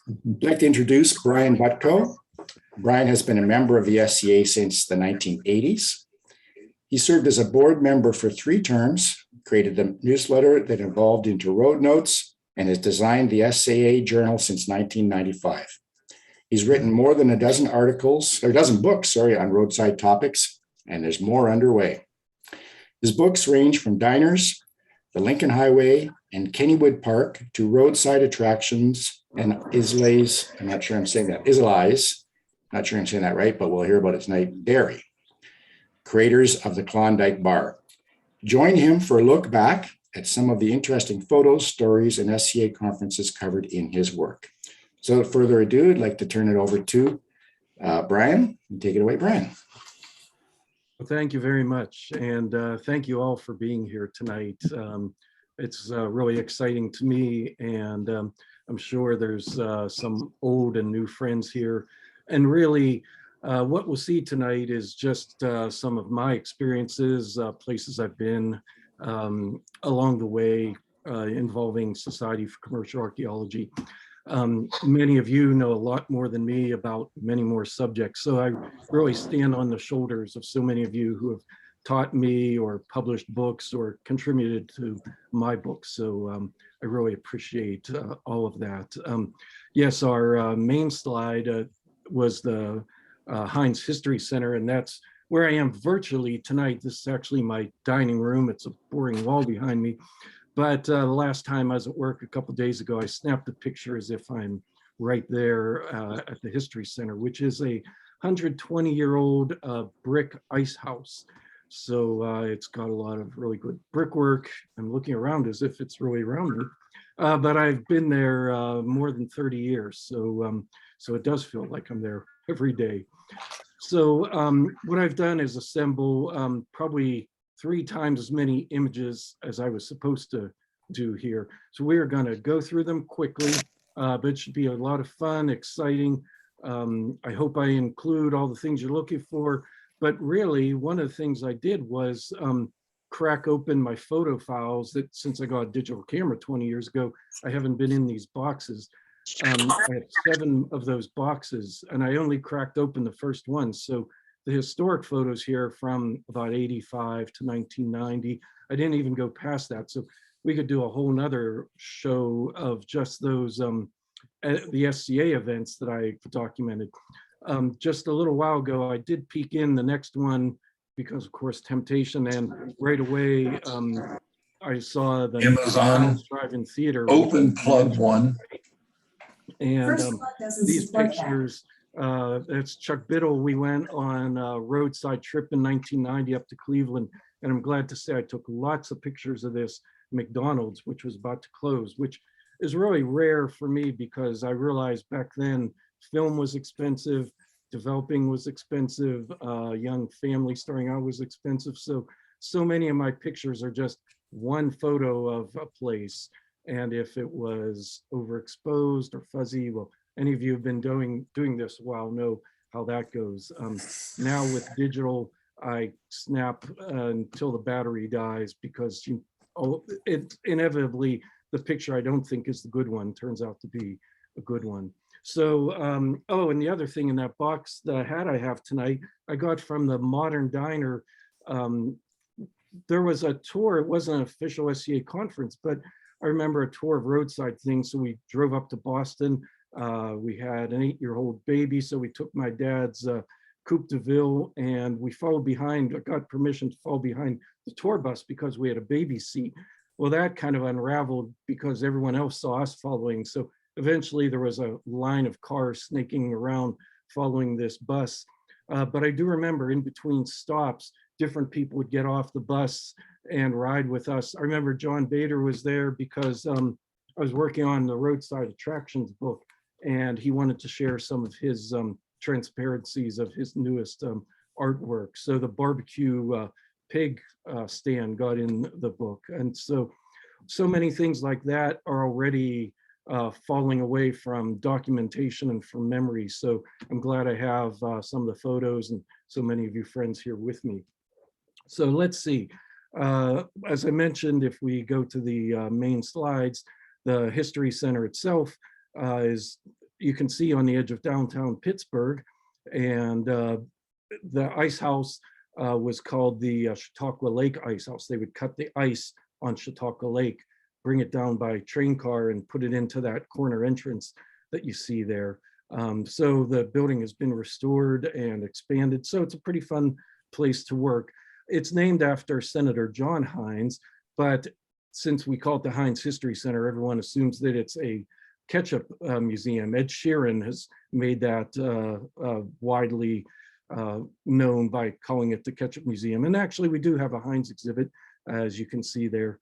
I'd like to introduce Brian Butko. Brian has been a member of the SCA since the 1980s. He served as a board member for 3 terms, created the newsletter that evolved into Road Notes, and has designed the SCA Journal since 1995. He's written more than a dozen books on roadside topics, and there's more underway. His books range from diners, the Lincoln Highway, and Kennywood Park to roadside attractions and Islay's, I'm not sure I'm saying that, Islay's, not sure I'm saying that right, but we'll hear about it tonight, Dairy, creators of the Klondike Bar. Join him for a look back at some of the interesting photos, stories, and SCA conferences covered in his work. So without further ado, I'd like to turn it over to Brian. Take it away, Brian. Well, thank you very much. And thank you all for being here tonight. It's really exciting to me. And I'm sure there's some old and new friends here. And really, what we'll see tonight is just some of my experiences, places I've been along the way involving Society for Commercial Archaeology. Many of you know a lot more than me about many more subjects. So I really stand on the shoulders of so many of you who have taught me or published books or contributed to my books. So I really appreciate all of that. Yes, our main slide was the Heinz History Center, and that's where I am virtually tonight. This is actually my dining room. It's a boring wall behind me. But the last time I was at work a couple of days ago, I snapped a picture as if I'm right there at the History Center, which is a 120-year-old brick ice house. So it's got a lot of really good brickwork. I'm looking around as if it's really around me, but I've been there more than 30 years. So it does feel like I'm there every day. So what I've done is assemble probably 3 times as many images as I was supposed to do here. So we're going to go through them quickly, but it should be a lot of fun, exciting. I hope I include all the things you're looking for, but really one of the things I did was crack open my photo files that since I got a digital camera 20 years ago, I haven't been in these boxes. I have 7 of those boxes and I only cracked open the first one. So the historic photos here from about 85 to 1990, I didn't even go past that. So we could do a whole nother show of just those, the SCA events that I documented. Just a little while ago, I did peek in the next one because of course, temptation, and right away, I saw the Amazon Drive-In Theater. Open plug one. And these pictures, that's Chuck Biddle. We went on a roadside trip in 1990 up to Cleveland. And I'm glad to say I took lots of pictures of this McDonald's, which was about to close, which is really rare for me because I realized back then film was expensive, developing was expensive, young family starting out was expensive. So many of my pictures are just one photo of a place. And if it was overexposed or fuzzy, well, any of you have been doing this a while know how that goes. Now with digital, I snap until the battery dies because it inevitably, the picture I don't think is the good one turns out to be a good one. So, oh, and the other thing in that box, the hat I have tonight, I got from the Modern Diner. There was a tour, it wasn't an official SCA conference, but I remember a tour of roadside things. So we drove up to Boston. We had an 8-year-old baby. So we took my dad's Coupe de Ville and we followed behind, I got permission to follow behind the tour bus because we had a baby seat. Well, that kind of unraveled because everyone else saw us following. So eventually there was a line of cars snaking around following this bus. But I do remember in between stops, different people would get off the bus and ride with us. I remember John Bader was there because I was working on the Roadside Attractions book and he wanted to share some of his transparencies of his newest artwork. So the barbecue pig stand got in the book. And so many things like that are already falling away from documentation and from memory. So I'm glad I have some of the photos and so many of you friends here with me. So let's see. As I mentioned, if we go to the main slides, The History Center itself is, you can see, on the edge of downtown Pittsburgh. And the ice house was called the Chautauqua Lake Ice House. They would cut the ice on Chautauqua Lake, bring it down by train car, and put it into that corner entrance that you see there. So the building has been restored and expanded. So it's a pretty fun place to work. It's named after Senator John Hines, but since we call it the Hines History Center, everyone assumes that it's a ketchup museum. Ed Sheeran has made that widely known by calling it the Ketchup Museum. And actually, we do have a Heinz exhibit, as you can see there,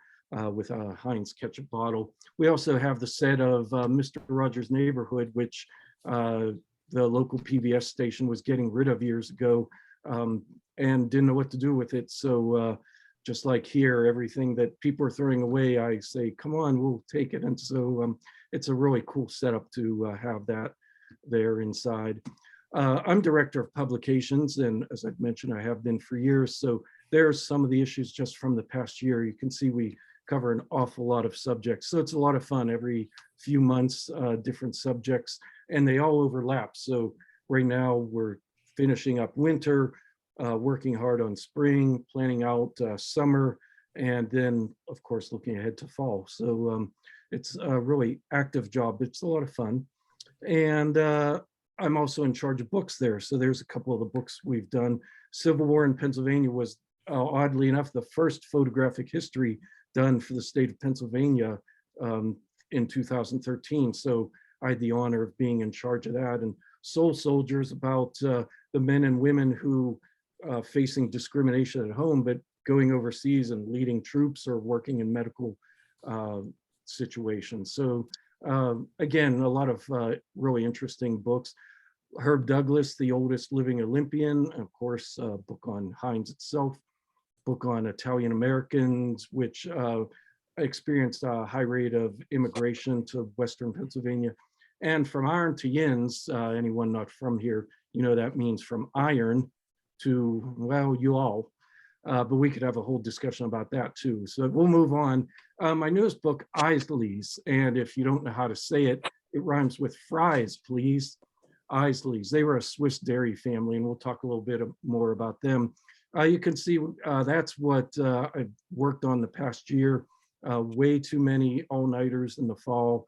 with a Heinz ketchup bottle. We also have the set of Mr. Rogers' Neighborhood, which the local PBS station was getting rid of years ago, and didn't know what to do with it. So just like here, everything that people are throwing away, I say, come on, we'll take it. And so it's a really cool setup to have that there inside. I'm director of publications, and as I've mentioned, I have been for years. So there's some of the issues just from the past year. You can see we cover an awful lot of subjects. So it's a lot of fun every few months, different subjects, and they all overlap. So right now we're finishing up winter, working hard on spring, planning out summer, and then of course looking ahead to fall. So it's a really active job. It's a lot of fun. And I'm also in charge of books there. So there's a couple of the books we've done. Civil War in Pennsylvania was, oddly enough, the first photographic history done for the state of Pennsylvania in 2013. So I had the honor of being in charge of that. And Soul Soldiers, about the men and women who facing discrimination at home, but going overseas and leading troops or working in medical situations. So again, a lot of really interesting books. Herb Douglas, The Oldest Living Olympian, of course, a book on Heinz itself, book on Italian Americans, which experienced a high rate of immigration to Western Pennsylvania. And From Iron to Yins, anyone not from here, you know that means from iron to, well, you all. But we could have a whole discussion about that too. So we'll move on. My newest book, Isleys, and if you don't know how to say it, it rhymes with fries, please. Isleys. They were a Swiss dairy family, and we'll talk a little bit more about them. You can see that's what I've worked on the past year. Way too many all-nighters in the fall.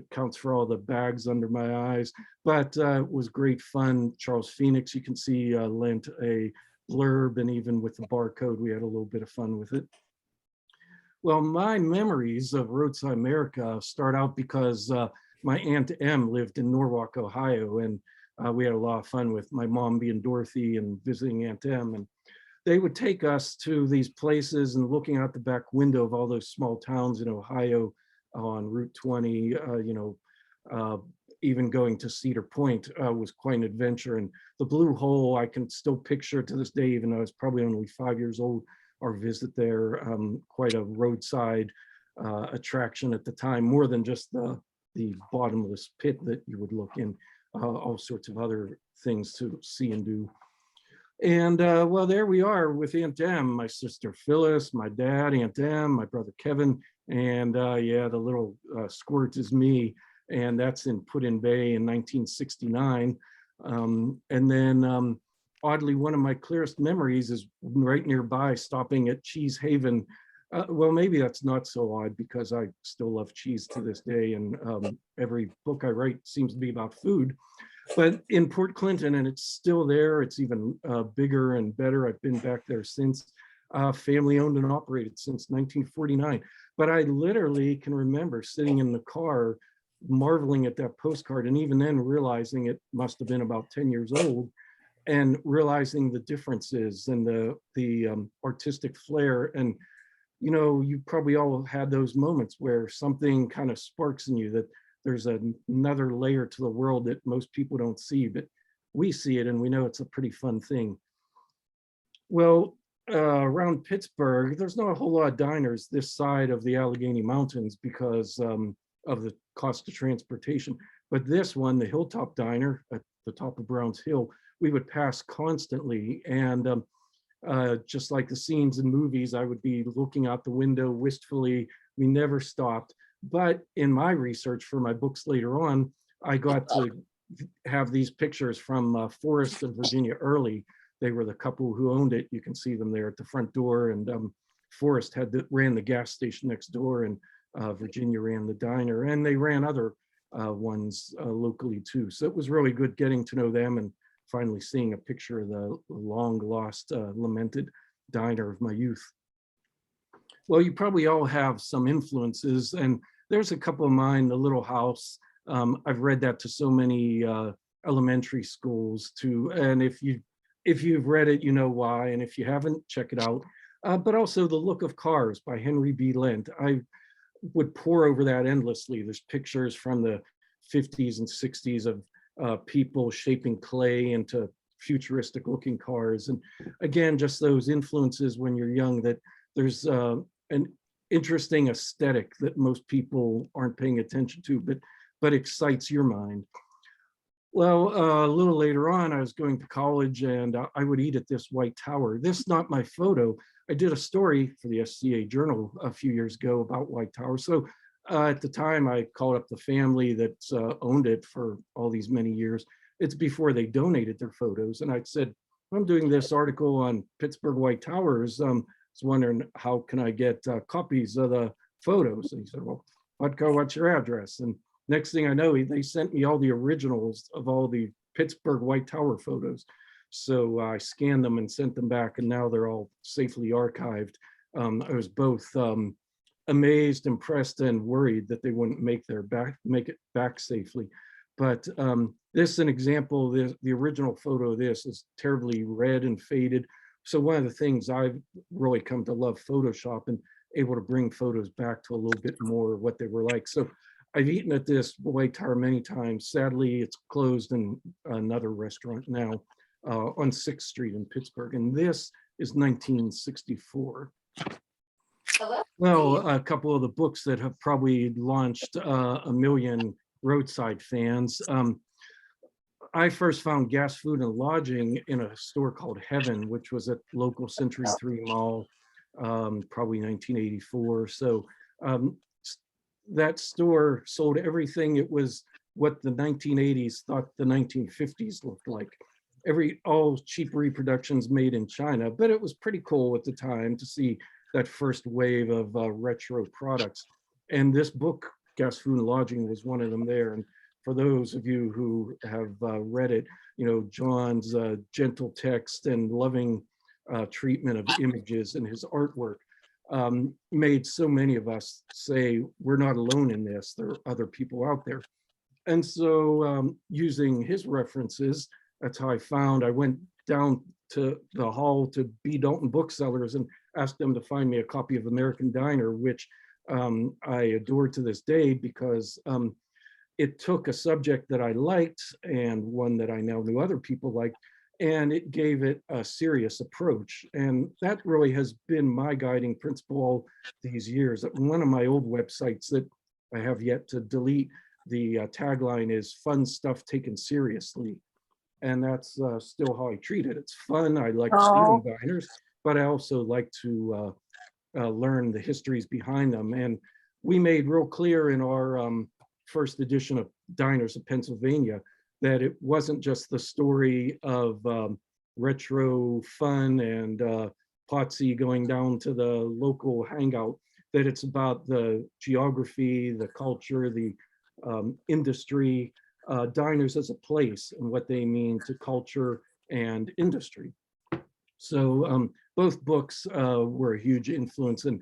Counts for all the bags under my eyes, but it was great fun. Charles Phoenix, you can see, lent a blurb, and even with the barcode, we had a little bit of fun with it. Well, my memories of Roadside America start out because my Aunt Em lived in Norwalk, Ohio, and we had a lot of fun with my mom being Dorothy and visiting Aunt Em. And they would take us to these places and looking out the back window of all those small towns in Ohio on Route 20, even going to Cedar Point was quite an adventure. And the Blue Hole, I can still picture to this day, even though I was probably only 5 years old, our visit there, quite a roadside attraction at the time, more than just the bottomless pit that you would look in, all sorts of other things to see and do. And well, there we are with Aunt Em, my sister Phyllis, my dad, Aunt Em, my brother Kevin, and yeah, the little squirt is me, and that's in Put-in-Bay in 1969. And then oddly, one of my clearest memories is right nearby, stopping at Cheese Haven. Well, maybe that's not so odd because I still love cheese to this day, and every book I write seems to be about food. But in Port Clinton, and it's still there, it's even bigger and better. I've been back there since, family owned and operated since 1949. But I literally can remember sitting in the car, marveling at that postcard, and even then realizing it must have been about 10 years old, and realizing the differences and the artistic flair. And you know, you probably all had those moments where something kind of sparks in you, that there's another layer to the world that most people don't see, but we see it and we know it's a pretty fun thing. Well, around Pittsburgh, there's not a whole lot of diners this side of the Allegheny Mountains because of the cost of transportation. But this one, the Hilltop Diner at the top of Browns Hill, we would pass constantly. And just like the scenes in movies, I would be looking out the window wistfully. We never stopped. But in my research for my books later on, I got to have these pictures from Forrest and Virginia Early. They were the couple who owned it. You can see them there at the front door. And Forrest ran the gas station next door, and Virginia ran the diner, and they ran other ones locally too. So it was really good getting to know them and finally seeing a picture of the long lost, lamented diner of my youth. Well, you probably all have some influences, and there's a couple of mine. The Little House. I've read that to so many elementary schools too, and if you've read it, you know why, and if you haven't, check it out. But also The Look of Cars by Henry B. Lent. I would pore over that endlessly. There's pictures from the 50s and 60s of people shaping clay into futuristic looking cars. And again, just those influences when you're young, that there's an interesting aesthetic that most people aren't paying attention to, but excites your mind. Well, a little later on, I was going to college, and I would eat at this White Tower. This is not my photo. I did a story for the SCA Journal a few years ago about White Tower. So at the time, I called up the family that owned it for all these many years. It's before they donated their photos. And I said, I'm doing this article on Pittsburgh White Towers. I was wondering, how can I get copies of the photos? And he said, well, Butko, what's your address? And next thing I know, they sent me all the originals of all the Pittsburgh White Tower photos. So I scanned them and sent them back, and now they're all safely archived. I was both amazed, impressed, and worried that they wouldn't make it back safely. But this is an example. The original photo of this is terribly red and faded. So one of the things I've really come to love Photoshop, and able to bring photos back to a little bit more of what they were like. So I've eaten at this White Tower many times. Sadly, it's closed in another restaurant now on 6th Street in Pittsburgh. And this is 1964. Hello? Well, a couple of the books that have probably launched a million Roadside fans. I first found Gas, Food, and Lodging in a store called Heaven, which was at local Century 3 Mall, probably 1984. So that store sold everything. It was what the 1980s thought the 1950s looked like. All cheap reproductions made in China, but it was pretty cool at the time to see that first wave of retro products. And this book, Gas, Food, and Lodging, was one of them there. And for those of you who have read it, you know, John's gentle text and loving treatment of images and his artwork made so many of us say, we're not alone in this, there are other people out there. And so using his references, that's how I went down to the hall to B. Dalton Booksellers and asked them to find me a copy of American Diner, which I adore to this day, because it took a subject that I liked and one that I now knew other people liked, and it gave it a serious approach. And that really has been my guiding principle all these years. One of my old websites that I have yet to delete, the tagline is "Fun Stuff Taken Seriously." And that's still how I treat it. It's fun. I like student diners, but I also like to learn the histories behind them. And we made real clear in our first edition of Diners of Pennsylvania that it wasn't just the story of retro fun and Potsy going down to the local hangout, that it's about the geography, the culture, the industry, diners as a place and what they mean to culture and industry. So both books were a huge influence, and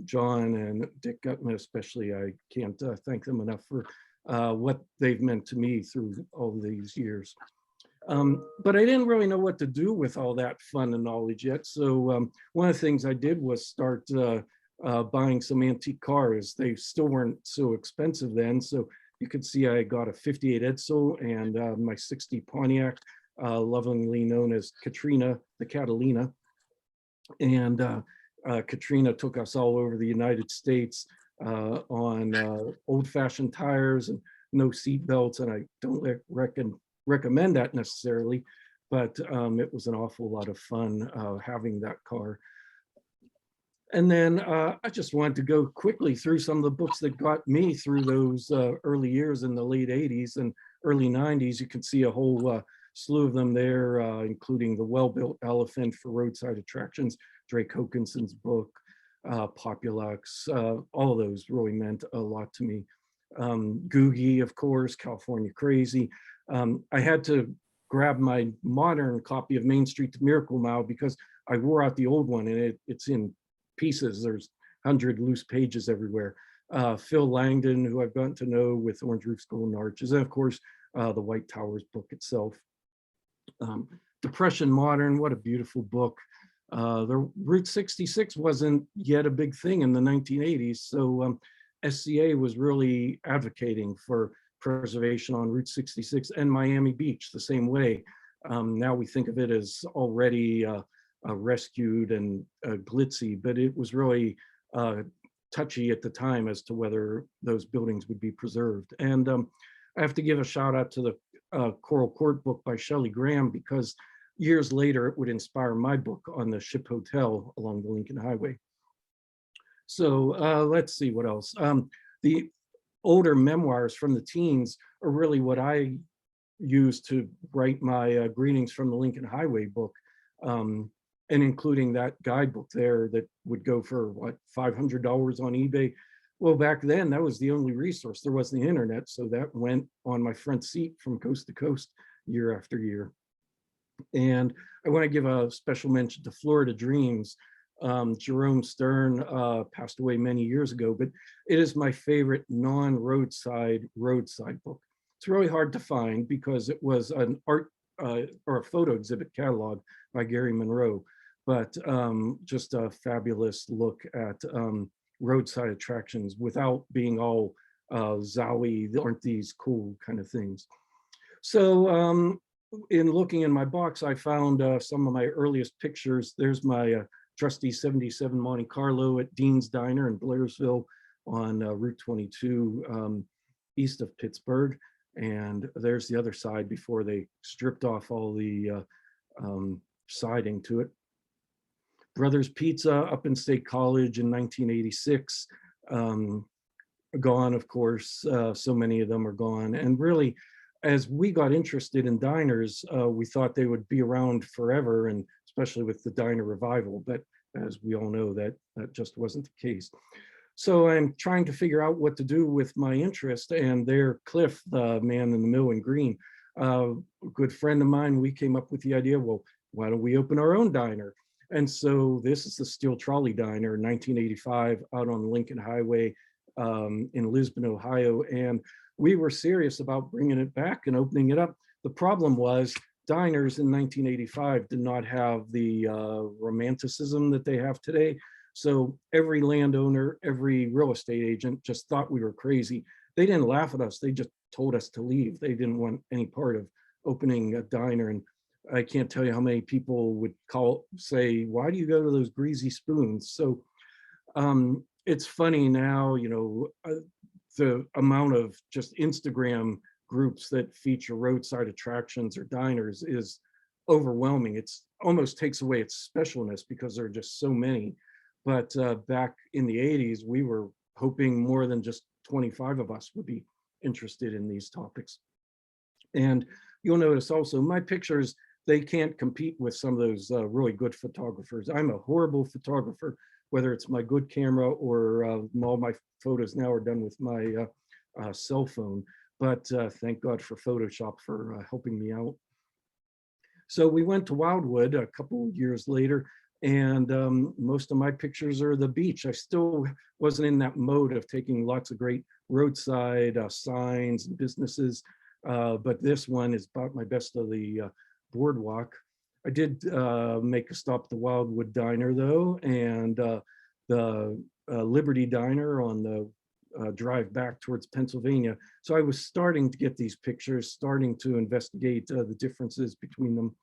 John and Dick Gutman especially, I can't thank them enough for what they've meant to me through all these years. But I didn't really know what to do with all that fun and knowledge yet. So one of the things I did was start buying some antique cars. They still weren't so expensive then. So you could see I got a 58 Edsel and my 60 Pontiac, lovingly known as Katrina, the Catalina. And Katrina took us all over the United States on old-fashioned tires and no seat belts. And I don't recommend that necessarily, but it was an awful lot of fun having that car. And then I just wanted to go quickly through some of the books that got me through those early years in the late 80s and early 90s. You can see a whole slew of them there, including The Well-Built Elephant for Roadside Attractions, Drake Hokinson's book, Populux. All of those really meant a lot to me. Googie, of course, California Crazy. I had to grab my modern copy of Main Street to Miracle Mile because I wore out the old one and it's in pieces. There's 100 loose pages everywhere. Phil Langdon, who I've gotten to know with Orange Roofs, Golden Arches, and of course, the White Towers book itself. Depression Modern, what a beautiful book. The Route 66 wasn't yet a big thing in the 1980s, so SCA was really advocating for preservation on Route 66 and Miami Beach the same way. Now we think of it as already rescued and glitzy, but it was really touchy at the time as to whether those buildings would be preserved. And I have to give a shout out to the Coral Court book by Shelley Graham, because years later it would inspire my book on the Ship Hotel along the Lincoln Highway. So let's see what else. The older memoirs from the teens are really what I used to write my Greetings from the Lincoln Highway book, and including that guidebook there that would go for what, $500 on eBay. Well, back then that was the only resource. There wasn't the internet, so that went on my front seat from coast to coast year after year. And I want to give a special mention to Florida Dreams. Jerome Stern passed away many years ago, but it is my favorite non-roadside book. It's really hard to find because it was an art or a photo exhibit catalog by Gary Monroe, but just a fabulous look at roadside attractions without being all zowie, aren't these cool kind of things. So in looking in my box, I found some of my earliest pictures. There's my trusty 77 Monte Carlo at Dean's Diner in Blairsville on Route 22 east of Pittsburgh. And there's the other side before they stripped off all the siding to it. Brothers Pizza up in State College in 1986. Gone, of course, so many of them are gone. And really, as we got interested in diners, we thought they would be around forever, and especially with the diner revival, but as we all know, that just wasn't the case. So I'm trying to figure out what to do with my interest, and there Cliff, the man in the mill in green, a good friend of mine, we came up with the idea, well, why don't we open our own diner? And so this is the Steel Trolley Diner, 1985, out on the Lincoln Highway in Lisbon, Ohio. And we were serious about bringing it back and opening it up. The problem was diners in 1985 did not have the romanticism that they have today. So every landowner, every real estate agent just thought we were crazy. They didn't laugh at us. They just told us to leave. They didn't want any part of opening a diner. And I can't tell you how many people would say, why do you go to those greasy spoons? So it's funny now, you know, the amount of just Instagram groups that feature roadside attractions or diners is overwhelming. It's almost takes away its specialness because there are just so many. But back in the 80s, we were hoping more than just 25 of us would be interested in these topics. And you'll notice also my pictures, they can't compete with some of those really good photographers. I'm a horrible photographer, whether it's my good camera or all my photos now are done with my cell phone. But thank God for Photoshop for helping me out. So we went to Wildwood a couple of years later, and most of my pictures are the beach. I still wasn't in that mode of taking lots of great roadside signs and businesses, but this one is about my best of the boardwalk. I did make a stop at the Wildwood Diner though, and the Liberty Diner on the drive back towards Pennsylvania. So I was starting to get these pictures, starting to investigate the differences between them.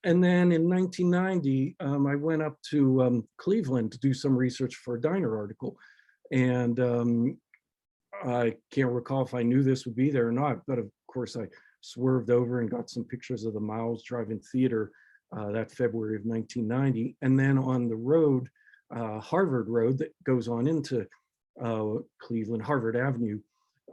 And then in 1990, I went up to Cleveland to do some research for a diner article. And I can't recall if I knew this would be there or not, but of course I swerved over and got some pictures of the Miles Drive-In Theater that February of 1990. And then on the road, Harvard Road that goes on into Cleveland, Harvard Avenue,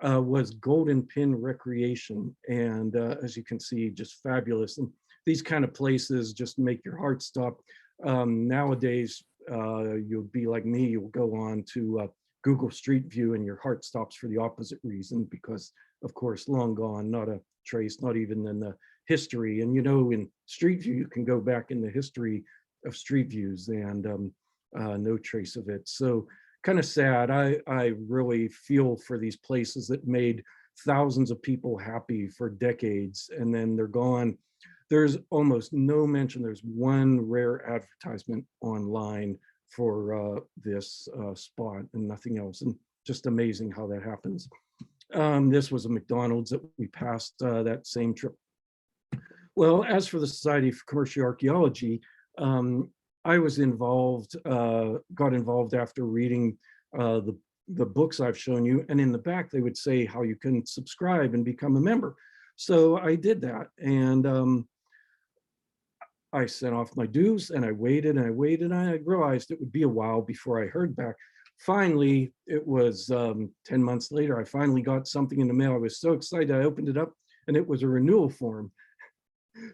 was Golden Pin Recreation. And as you can see, just fabulous. And these kind of places just make your heart stop. Nowadays, you'll be like me, you'll go on to Google Street View and your heart stops for the opposite reason, because of course, long gone, not a trace, not even in the history. And you know, in Street View, you can go back in the history of Street Views and no trace of it. So kind of sad. I really feel for these places that made thousands of people happy for decades, and then they're gone. There's almost no mention. There's one rare advertisement online for this spot and nothing else. And just amazing how that happens. This was a McDonald's that we passed that same trip. Well, as for the Society for Commercial Archaeology, I was involved, got involved after reading the books I've shown you. And in the back, they would say how you can subscribe and become a member. So I did that. And I sent off my dues and I waited and I waited. And I realized it would be a while before I heard back. Finally, it was 10 months later, I finally got something in the mail. I was so excited. I opened it up and it was a renewal form.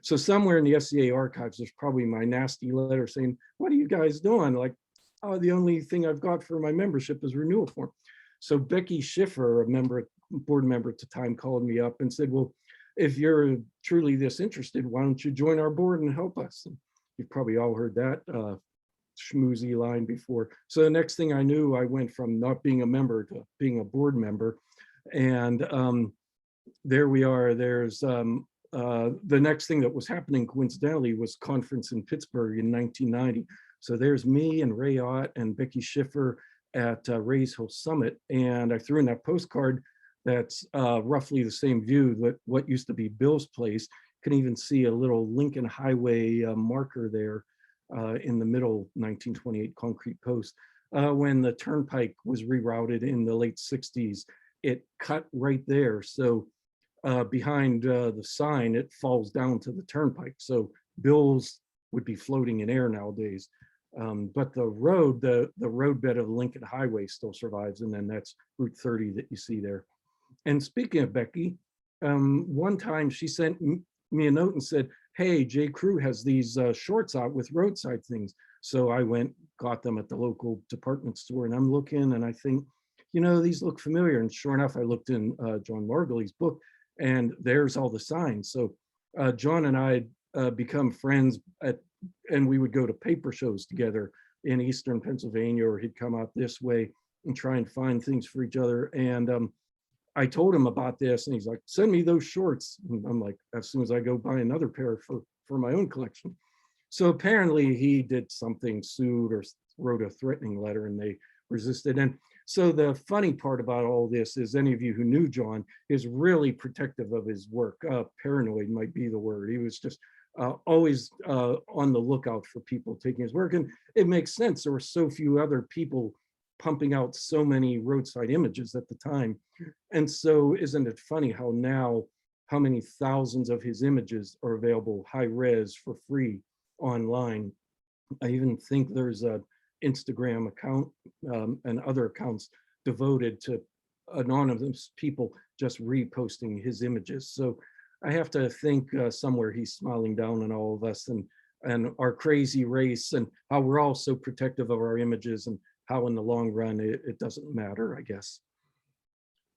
So somewhere in the SCA archives, there's probably my nasty letter saying, what are you guys doing? Like, oh, the only thing I've got for my membership is renewal form. So Becky Schiffer, board member at the time, called me up and said, well, if you're truly this interested, why don't you join our board and help us? And you've probably all heard that schmoozy line before. So the next thing I knew, I went from not being a member to being a board member. And there we are. There's the next thing that was happening coincidentally was conference in Pittsburgh in 1990. So there's me and Ray Ott and Becky Schiffer at Ray's Hill Summit. And I threw in that postcard that's roughly the same view that what used to be Bill's place. You can even see a little Lincoln Highway marker there in the middle 1928 concrete post. When the turnpike was rerouted in the late 60s, it cut right there. So behind the sign, it falls down to the turnpike. So Bill's would be floating in air nowadays. But the road, the roadbed of the Lincoln Highway still survives. And then that's Route 30 that you see there. And speaking of Becky, one time she sent me a note and said, hey, J. Crew has these shorts out with roadside things. So I went, got them at the local department store, and I'm looking and I think, you know, these look familiar. And sure enough, I looked in John Margulies' book and there's all the signs. So John and I become friends and we would go to paper shows together in Eastern Pennsylvania, or he'd come out this way and try and find things for each other. And I told him about this and he's like, send me those shorts. And I'm like, as soon as I go buy another pair for my own collection. So apparently he did something, sued or wrote a threatening letter, and they resisted. And so the funny part about all this is, any of you who knew John is really protective of his work. Paranoid might be the word. He was just always on the lookout for people taking his work. And it makes sense. There were so few other people pumping out so many roadside images at the time. And so isn't it funny how now, how many thousands of his images are available high res for free online. I even think there's a Instagram account and other accounts devoted to anonymous people just reposting his images. So I have to think somewhere he's smiling down on all of us and our crazy race, and how we're all so protective of our images, and how in the long run it doesn't matter, I guess.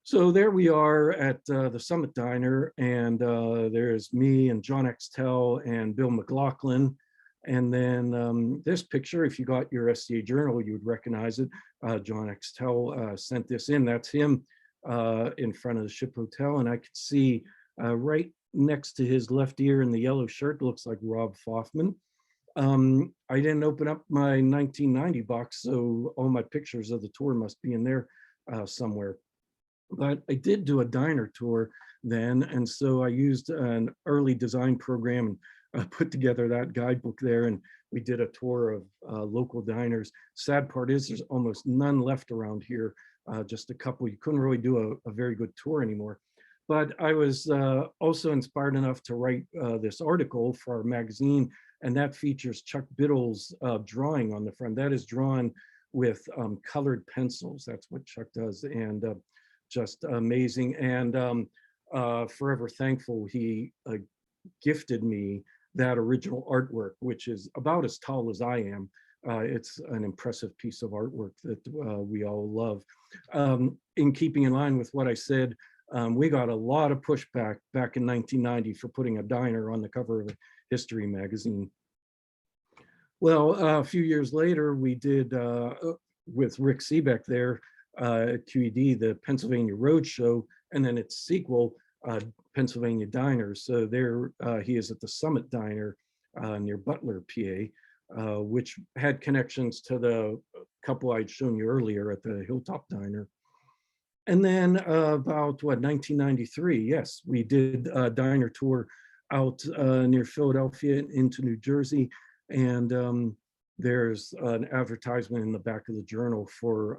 So there we are at the Summit Diner, and there's me and John Extel and Bill McLaughlin. And then this picture, if you got your SCA Journal, you would recognize it. John Extel sent this in. That's him in front of the Ship Hotel. And I could see right next to his left ear in the yellow shirt, looks like Rob Foffman. I didn't open up my 1990 box, so all my pictures of the tour must be in there somewhere. But I did do a diner tour then, and so I used an early design program and put together that guidebook there, and we did a tour of local diners. Sad part is there's almost none left around here, just a couple. You couldn't really do a very good tour anymore. But I was also inspired enough to write this article for our magazine, and that features Chuck Biddle's drawing on the front. That is drawn with colored pencils. That's what Chuck does, and just amazing. And forever thankful he gifted me that original artwork, which is about as tall as I am. It's an impressive piece of artwork that we all love. In keeping in line with what I said, we got a lot of pushback back in 1990 for putting a diner on the cover of a history magazine. Well, a few years later, we did, with Rick Seebeck there at QED, the Pennsylvania Roadshow, and then its sequel, Pennsylvania Diners. So there he is at the Summit Diner near Butler, PA, which had connections to the couple I'd shown you earlier at the Hilltop Diner. And then about what, 1993, yes, we did a diner tour out near Philadelphia into New Jersey. And there's an advertisement in the back of the journal for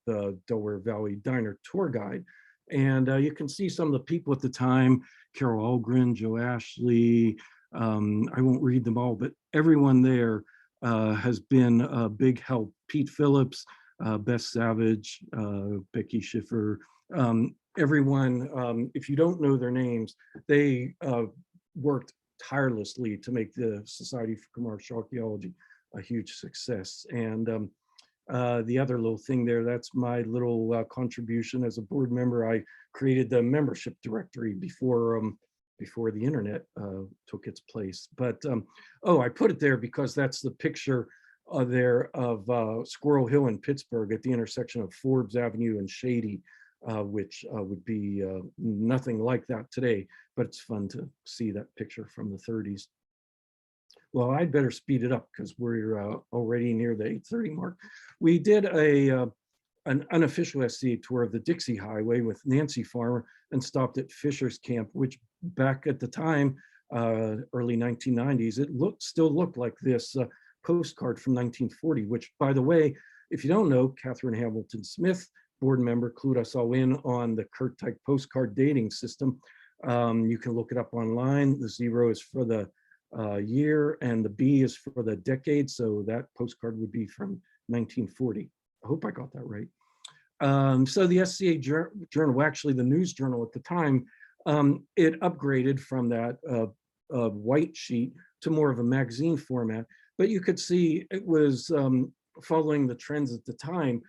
the Delaware Valley Diner tour guide. And you can see some of the people at the time: Carol Algren, Joe Ashley. I won't read them all, but everyone there has been a big help. Pete Phillips, Beth Savage, Becky Schiffer, everyone. If you don't know their names, they worked tirelessly to make the Society for Commercial Archaeology a huge success. And the other little thing there, that's my little contribution as a board member. I created the membership directory before the internet took its place. But oh, I put it there because that's the picture there of Squirrel Hill in Pittsburgh at the intersection of Forbes Avenue and Shady, which would be nothing like that today, but it's fun to see that picture from the 30s. Well, I'd better speed it up because we're already near the 8:30 mark. We did an unofficial SCA tour of the Dixie Highway with Nancy Farmer and stopped at Fisher's Camp, which back at the time, early 1990s, it still looked like this postcard from 1940, which, by the way, if you don't know, Catherine Hamilton Smith, board member, clued us all in on the Kurt-type postcard dating system. You can look it up online. The 0 is for the year and the B is for the decade. So that postcard would be from 1940. I hope I got that right. So the SCA Journal, actually the news journal at the time, it upgraded from that white sheet to more of a magazine format. But you could see it was following the trends at the time,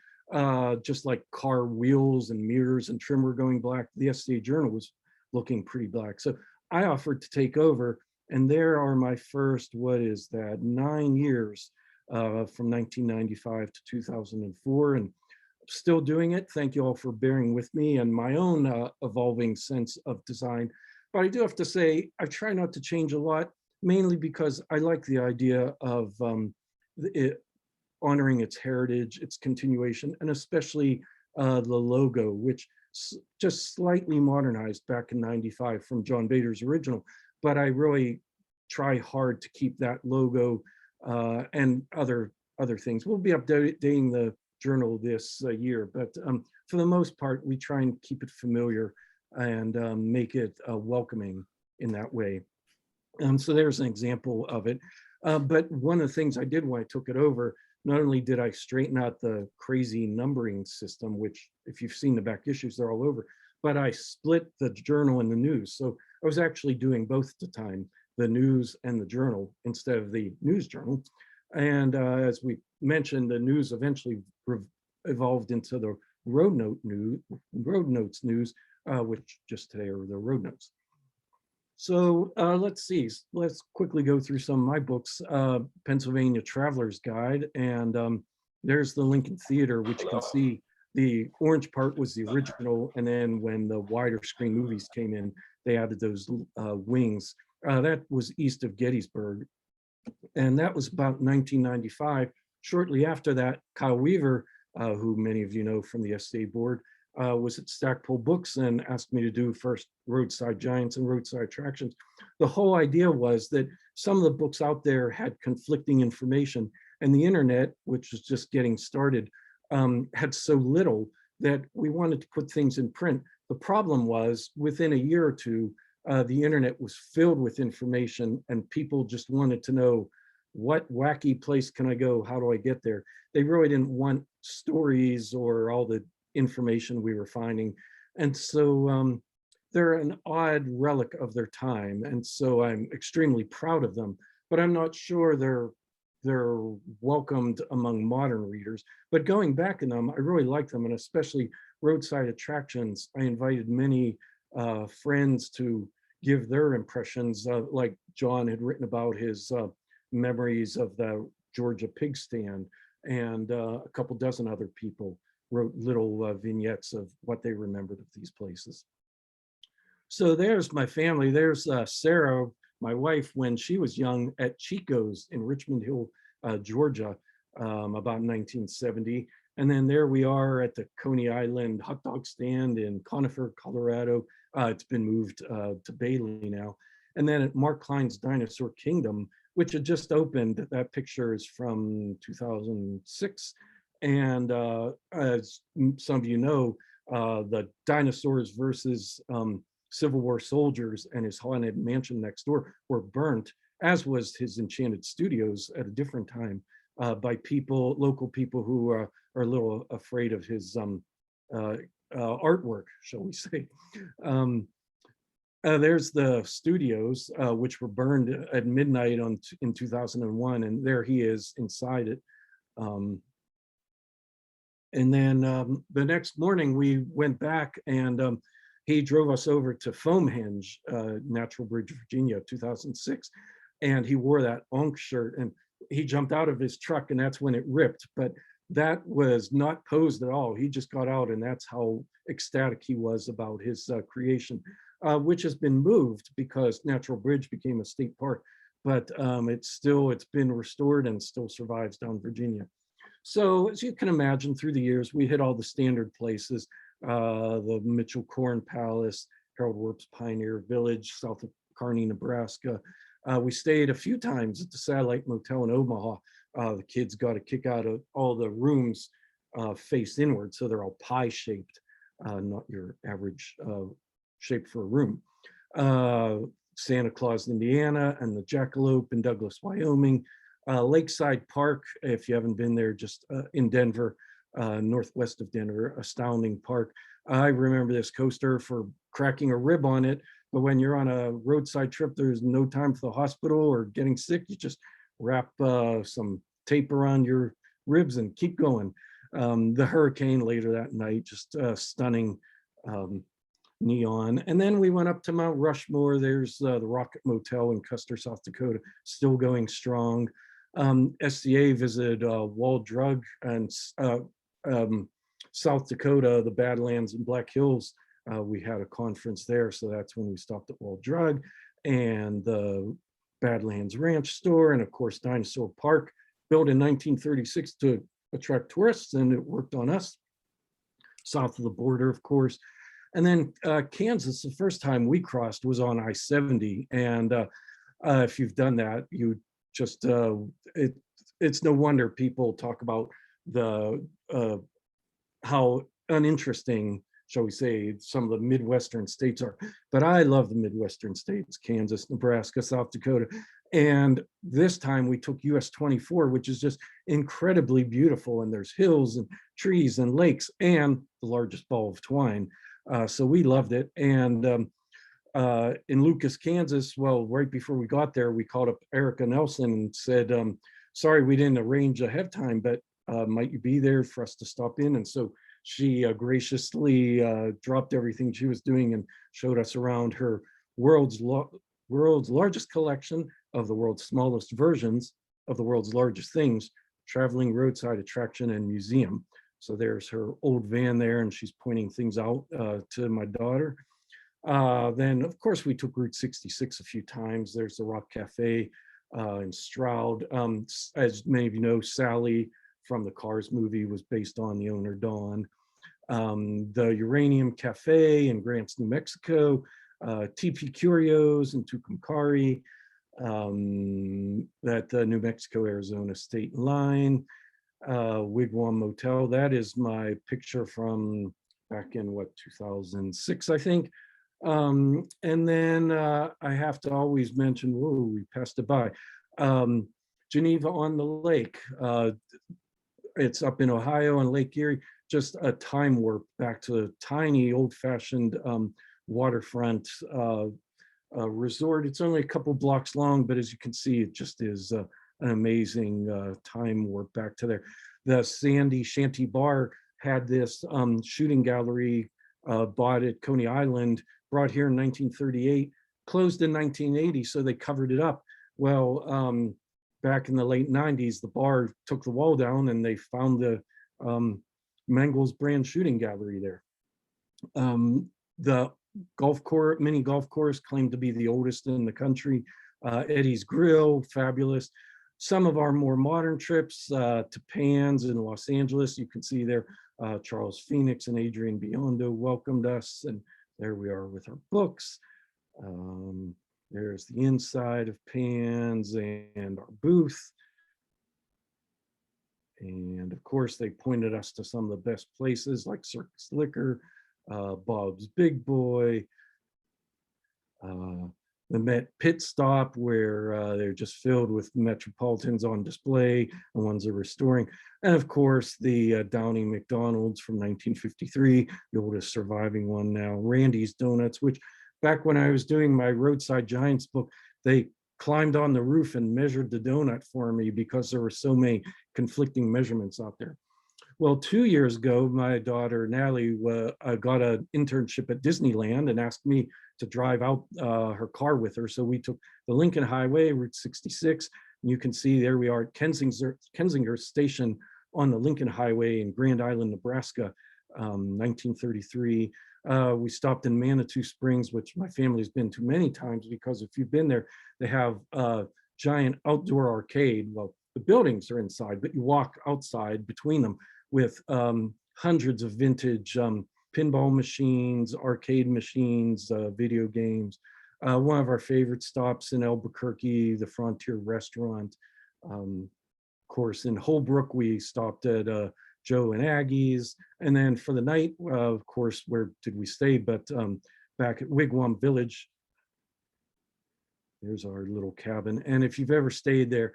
just like car wheels and mirrors and trim were going black. The SCA Journal was looking pretty black. So I offered to take over, and there are my first, what is that, 9 years from 1995 to 2004, and still doing it. Thank you all for bearing with me and my own evolving sense of design. But I do have to say, I try not to change a lot, mainly because I like the idea of it honoring its heritage, its continuation, and especially the logo, which just slightly modernized back in '95 from John Bader's original. But I really try hard to keep that logo and other things. We'll be updating the journal this year, but for the most part, we try and keep it familiar and make it welcoming in that way. So there's an example of it. But one of the things I did when I took it over, not only did I straighten out the crazy numbering system, which if you've seen the back issues, they're all over, but I split the journal and the news. So I was actually doing both at the time, the news and the journal instead of the news journal. And as we mentioned, the news eventually evolved into the Road Notes news, which just today are the Road Notes. So let's see, let's quickly go through some of my books. Pennsylvania Traveler's Guide, and there's the Lincoln Theater, which you can see the orange part was the original, and then when the wider screen movies came in, they added those wings. That was east of Gettysburg, and that was about 1995. Shortly after that, Kyle Weaver, who many of you know from the SCA board, was at Stackpole Books and asked me to do first Roadside Giants and Roadside Attractions. The whole idea was that some of the books out there had conflicting information, and the internet, which was just getting started, had so little that we wanted to put things in print. The problem was within a year or two, the internet was filled with information and people just wanted to know, what wacky place can I go? How do I get there? They really didn't want stories or all the information we were finding. And so they're an odd relic of their time. And so I'm extremely proud of them, but I'm not sure they're welcomed among modern readers. But going back in them, I really like them, and especially Roadside Attractions. I invited many friends to give their impressions, like John had written about his memories of the Georgia pig stand, and a couple dozen other people wrote little vignettes of what they remembered of these places. So there's my family. There's Sarah, my wife, when she was young at Chico's in Richmond Hill, Georgia, about 1970. And then there we are at the Coney Island hot dog stand in Conifer, Colorado. It's been moved to Bailey now. And then at Mark Klein's Dinosaur Kingdom, which had just opened. That picture is from 2006. And as some of you know, the dinosaurs versus Civil War soldiers and his haunted mansion next door were burnt, as was his enchanted studios at a different time, by people, local people who are a little afraid of his artwork, shall we say. There's the studios, which were burned at midnight in 2001, and there he is inside it. And then the next morning we went back, and he drove us over to Foamhenge, Natural Bridge, Virginia, 2006. And he wore that Onk shirt, and he jumped out of his truck, and that's when it ripped. But that was not posed at all. He just got out, and that's how ecstatic he was about his creation, which has been moved because Natural Bridge became a state park. But it's been restored and still survives down in Virginia. So as you can imagine, through the years, we hit all the standard places, the Mitchell Corn Palace, Harold Warp's Pioneer Village, south of Kearney, Nebraska. We stayed a few times at the Satellite Motel in Omaha. The kids got a kick out of all the rooms face inward, so they're all pie-shaped, not your average shape for a room. Santa Claus, Indiana, and the Jackalope in Douglas, Wyoming. Lakeside Park, if you haven't been there, just in Denver, northwest of Denver, astounding park. I remember this coaster for cracking a rib on it, but when you're on a roadside trip, there's no time for the hospital or getting sick. You just wrap some tape around your ribs and keep going. The hurricane later that night, just stunning neon. And then we went up to Mount Rushmore. There's the Rocket Motel in Custer, South Dakota, still going strong. SCA visited Wall Drug and South Dakota, the Badlands and Black Hills. We had a conference there, so that's when we stopped at Wall Drug and the Badlands Ranch Store, and of course Dinosaur Park, built in 1936 to attract tourists, and it worked on us. South of the border, of course. And then Kansas, the first time we crossed was on I-70, and if you've done that, you just it's no wonder people talk about the how uninteresting, shall we say, some of the Midwestern states are. But I love the Midwestern states: Kansas, Nebraska, South Dakota. And this time we took US 24, which is just incredibly beautiful, and there's hills and trees and lakes and the largest ball of twine. So we loved it. And in Lucas, Kansas, well, right before we got there, we called up Erica Nelson and said, sorry, we didn't arrange ahead of time, but might you be there for us to stop in? And so she graciously dropped everything she was doing and showed us around her world's largest collection of the world's smallest versions of the world's largest things, traveling roadside attraction and museum. So there's her old van there, and she's pointing things out to my daughter. Then, of course, we took Route 66 a few times. There's the Rock Cafe in Stroud. As many of you know, Sally from the Cars movie was based on the owner, Dawn. The Uranium Cafe in Grants, New Mexico. TP Curios in Tucumcari. That New Mexico-Arizona state line. Wigwam Motel. That is my picture from back in what, 2006, I think. And then I have to always mention, whoa, we passed it by. Geneva on the Lake. It's up in Ohio on Lake Erie, just a time warp back to a tiny old-fashioned waterfront resort. It's only a couple blocks long, but as you can see, it just is an amazing time warp back to there. The Sandy Shanty Bar had this shooting gallery bought at Coney Island, brought here in 1938, closed in 1980, so they covered it up. Well, back in the late 90s, the bar took the wall down and they found the Mangels brand shooting gallery there. The golf course, mini golf course, claimed to be the oldest in the country. Eddie's Grill, fabulous. Some of our more modern trips to Pans in Los Angeles, you can see there, Charles Phoenix and Adrian Biondo welcomed us, and there we are with our books. There's the inside of Pans and our booth. And of course, they pointed us to some of the best places like Circus Liquor, Bob's Big Boy, the Met Pit Stop, where they're just filled with Metropolitans on display, and ones are restoring. And of course, the Downing McDonald's from 1953, the oldest surviving one now, Randy's Donuts, which back when I was doing my Roadside Giants book, they climbed on the roof and measured the donut for me because there were so many conflicting measurements out there. Well, 2 years ago, my daughter Natalie got an internship at Disneyland and asked me to drive out her car with her. So we took the Lincoln Highway, Route 66, and you can see there we are at Kensinger Station on the Lincoln Highway in Grand Island, Nebraska, 1933. We stopped in Manitou Springs, which my family's been to many times, because if you've been there, they have a giant outdoor arcade. Well, the buildings are inside, but you walk outside between them with hundreds of vintage pinball machines, arcade machines, video games. One of our favorite stops in Albuquerque, the Frontier Restaurant. Of course, in Holbrook, we stopped at Joe and Aggie's. And then for the night, of course, where did we stay? But back at Wigwam Village, there's our little cabin. And if you've ever stayed there,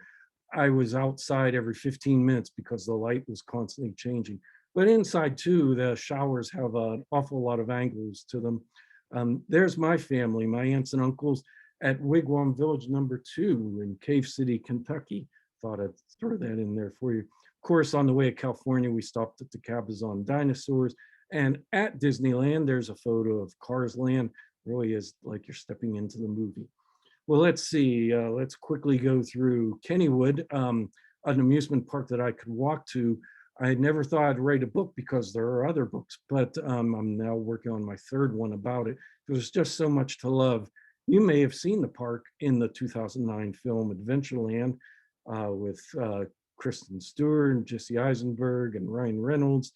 I was outside every 15 minutes because the light was constantly changing. But inside too, the showers have an awful lot of angles to them. There's my family, my aunts and uncles at Wigwam Village number 2 in Cave City, Kentucky. Thought I'd throw that in there for you. Of course, on the way to California, we stopped at the Cabazon Dinosaurs. And at Disneyland, there's a photo of Cars Land. Really is like you're stepping into the movie. Well, let's see. Let's quickly go through Kennywood, an amusement park that I could walk to. I never thought I'd write a book because there are other books, but I'm now working on my third one about it. There's just so much to love. You may have seen the park in the 2009 film Adventureland with Kristen Stewart and Jesse Eisenberg and Ryan Reynolds.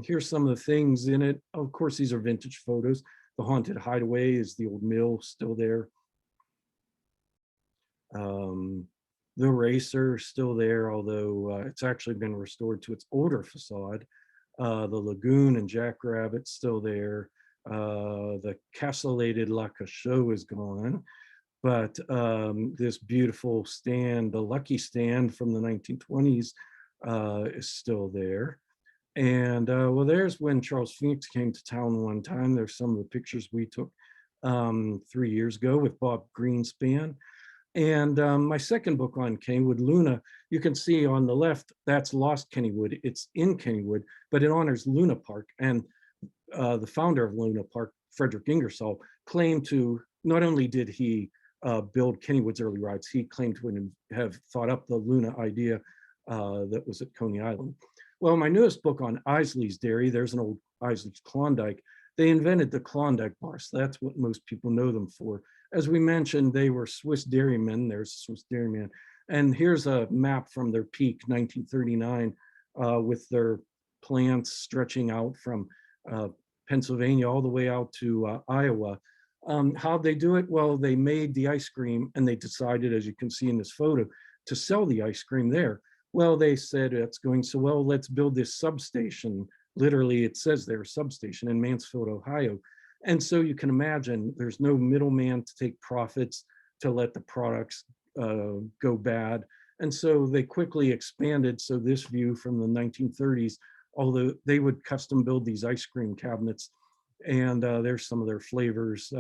Here's some of the things in it. Of course, these are vintage photos. The Haunted Hideaway is the old mill still there. The Racer is still there, although it's actually been restored to its older facade. The Lagoon and Jackrabbit's still there. The castellated La Cachot is gone, but this beautiful stand, the Lucky Stand from the 1920s, is still there. And well, there's when Charles Phoenix came to town one time. There's some of the pictures we took 3 years ago with Bob Greenspan. And my second book on Kennywood, Luna, you can see on the left, that's Lost Kennywood. It's in Kennywood, but it honors Luna Park. And the founder of Luna Park, Frederick Ingersoll, claimed to, not only did he build Kennywood's early rides, he claimed to have thought up the Luna idea that was at Coney Island. Well, my newest book on Isley's Dairy, there's an old Isley's Klondike. They invented the Klondike bar, so that's what most people know them for. As we mentioned, they were Swiss dairymen. There's a Swiss dairyman. And here's a map from their peak, 1939, with their plants stretching out from Pennsylvania all the way out to Iowa. How'd they do it? Well, they made the ice cream and they decided, as you can see in this photo, to sell the ice cream there. Well, they said it's going so well, let's build this substation. Literally, it says there, substation in Mansfield, Ohio. And so you can imagine there's no middleman to take profits to let the products go bad. And so they quickly expanded. So this view from the 1930s, although they would custom build these ice cream cabinets, and there's some of their flavors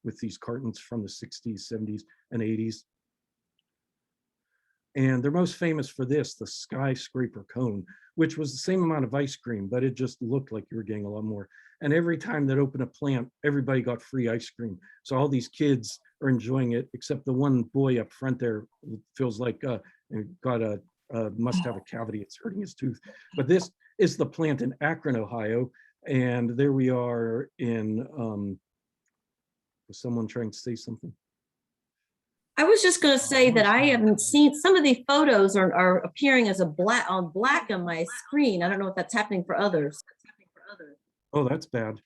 with these cartons from the 60s, 70s, and 80s. And they're most famous for this, the skyscraper cone, which was the same amount of ice cream, but it just looked like you were getting a lot more. And every time that opened a plant, everybody got free ice cream. So all these kids are enjoying it, except the one boy up front there feels like must have a cavity, it's hurting his tooth. But this is the plant in Akron, Ohio. And there we are in, was someone trying to say something? I was just going to say that I haven't seen, some of the photos are appearing as black on my screen. I don't know if that's happening for others. Oh, that's bad.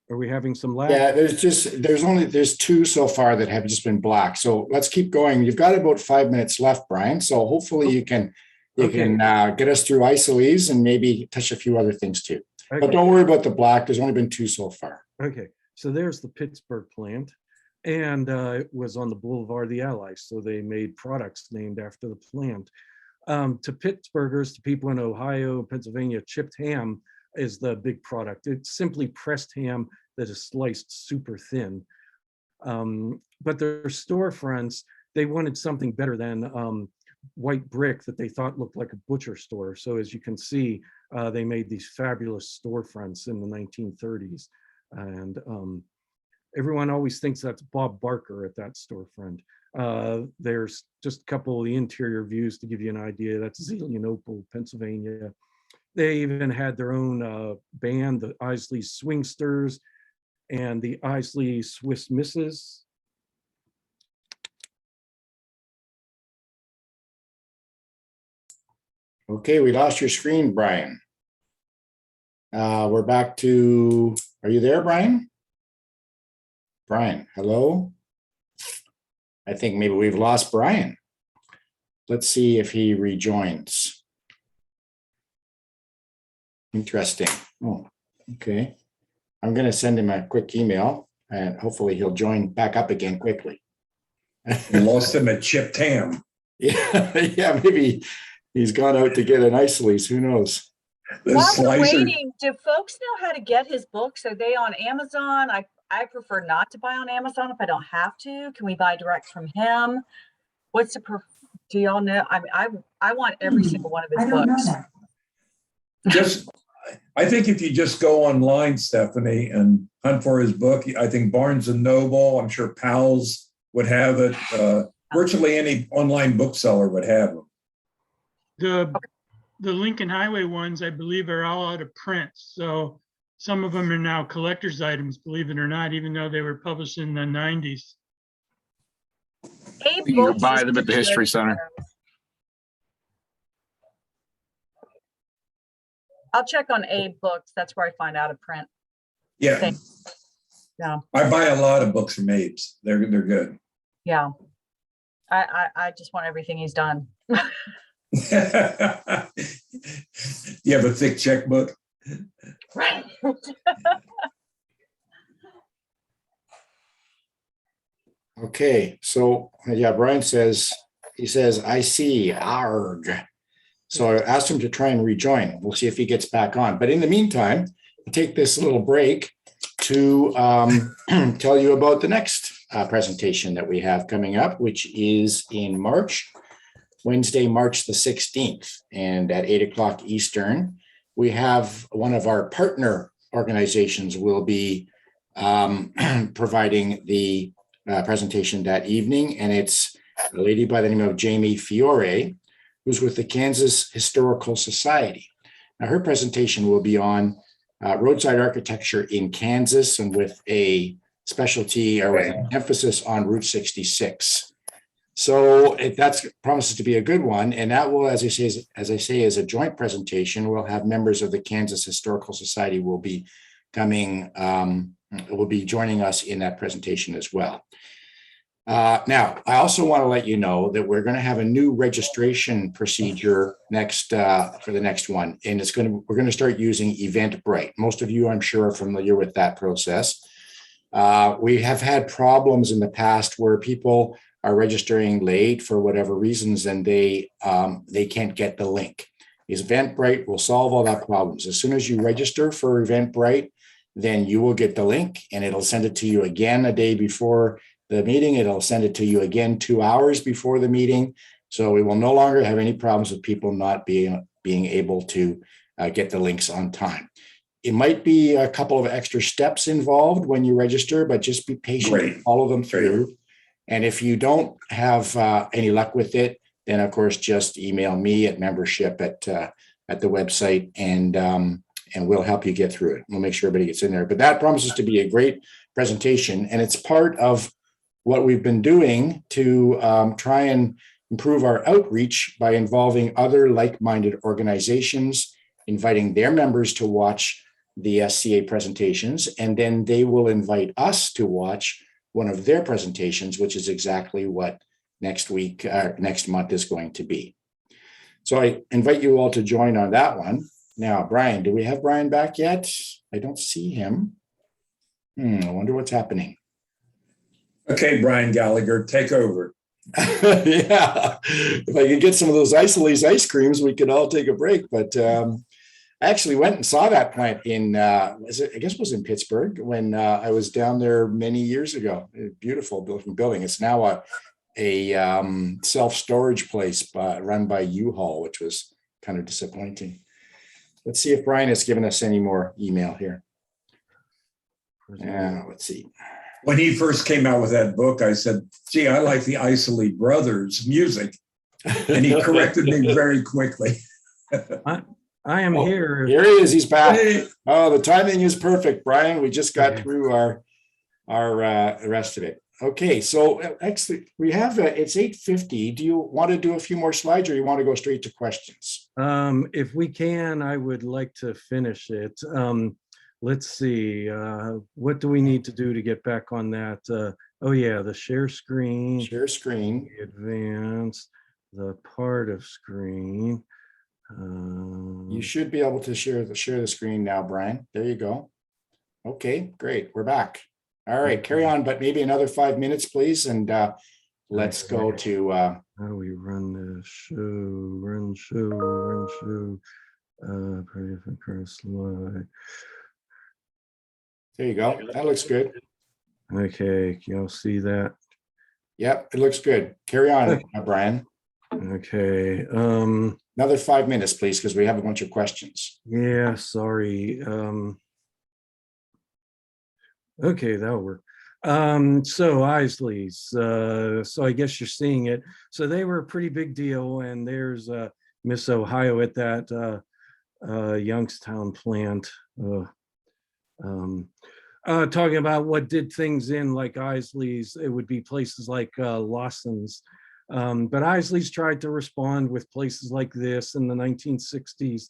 Are we having some lag? Yeah, there's two so far that have just been black. So let's keep going. You've got about 5 minutes left, Brian. So hopefully you can get us through isoles and maybe touch a few other things too. Okay. But don't worry about the black. There's only been two so far. Okay, so there's the Pittsburgh plant. And it was on the Boulevard of the Allies. So they made products named after the plant. To Pittsburghers, to people in Ohio, Pennsylvania, chipped ham is the big product. It's simply pressed ham that is sliced super thin. But their storefronts, they wanted something better than white brick that they thought looked like a butcher store. So as you can see, they made these fabulous storefronts in the 1930s. And everyone always thinks that's Bob Barker at that storefront. There's just a couple of the interior views to give you an idea. That's Zelienople, Pennsylvania. They even had their own band, the Isley Swingsters and the Isley Swiss Misses. Okay, we lost your screen, Brian. We're back to, are you there, Brian? Brian, hello? I think maybe we've lost Brian. Let's see if he rejoins. Interesting. Oh, okay. I'm going to send him a quick email and hopefully he'll join back up again quickly. We lost him at chipped ham. Yeah, maybe he's gone out to get an isoles. Who knows? While we're waiting, do folks know how to get his books? Are they on Amazon? I prefer not to buy on Amazon if I don't have to. Can we buy direct from him? What's the do y'all know? I want every single one of his books. I think if you just go online, Stephanie, and hunt for his book, I think Barnes and Noble, I'm sure Powell's would have it. Virtually any online bookseller would have them. The Lincoln Highway ones, I believe, are all out of print. So some of them are now collector's items, believe it or not, even though they were published in the 90s. You can buy them at the History Center. I'll check on Abe Books. That's where I find out of print. Yeah. Okay. Yeah. I buy a lot of books from Abe's. They're good. Yeah. I just want everything he's done. You have a thick checkbook? Right. Okay, so yeah, Brian says, he says, I see, arg. So I asked him to try and rejoin. We'll see if he gets back on. But in the meantime, I'll take this little break to tell you about the next presentation that we have coming up, which is in March, Wednesday, March the 16th. And at 8 o'clock Eastern, we have one of our partner organizations will be providing the presentation that evening. And it's a lady by the name of Jamie Fiore, who's with the Kansas Historical Society. Now, her presentation will be on roadside architecture in Kansas and with a specialty or with an emphasis on Route 66. So that promises to be a good one. And that will, as I say, is a joint presentation. We'll have members of the Kansas Historical Society will be coming, will be joining us in that presentation as well. Now, I also want to let you know that we're going to have a new registration procedure next for the next one, and we're going to start using Eventbrite. Most of you, I'm sure, are familiar with that process. We have had problems in the past where people are registering late for whatever reasons, and they can't get the link. Eventbrite will solve all that problems. As soon as you register for Eventbrite, then you will get the link, and it'll send it to you again a day before the meeting. It'll send it to you again 2 hours before the meeting. So we will no longer have any problems with people not being able to get the links on time. It might be a couple of extra steps involved when you register, but just be patient, Great. follow them through. And if you don't have any luck with it, then of course, just email me at membership at the website, and we'll help you get through it. We'll make sure everybody gets in there. But that promises to be a great presentation, and it's part of what we've been doing to try and improve our outreach by involving other like-minded organizations, inviting their members to watch the SCA presentations, and then they will invite us to watch one of their presentations, which is exactly what next month is going to be. So I invite you all to join on that one. Now, Brian, do we have Brian back yet? I don't see him. I wonder what's happening. Okay, Brian Gallagher, take over. Yeah, if I could get some of those Isoles ice creams, we could all take a break. But I actually went and saw that plant in, I guess it was in Pittsburgh when I was down there many years ago. A beautiful building. It's now a self-storage place run by U-Haul, which was kind of disappointing. Let's see if Brian has given us any more email here. Let's see. When he first came out with that book, I said, gee, I like the Isley Brothers music. And he corrected me very quickly. I am here. Here he is. He's back. Hey. Oh, the timing is perfect, Brian. We just got through our rest of it. Okay, so actually we have it's 8:50. Do you want to do a few more slides, or you want to go straight to questions? If we can, I would like to finish it. Let's see, what do we need to do to get back on that? Oh yeah, the share screen. Share screen. Advance, the part of screen. You should be able to share the screen now, Brian. There you go. Okay, great. We're back. All right, carry on, but maybe another 5 minutes, please. And let's go to how do we run the show? Run show. Pretty different slide. There you go. That looks good. Okay, y'all see that? Yep, it looks good. Carry on, Brian. Okay. Another 5 minutes, please, because we have a bunch of questions. Yeah, sorry. Okay, that'll work. So Isley's, so I guess you're seeing it. So they were a pretty big deal, and there's Miss Ohio at that Youngstown plant. Talking about what did things in like Isley's, it would be places like Lawson's. But Isley's tried to respond with places like this in the 1960s.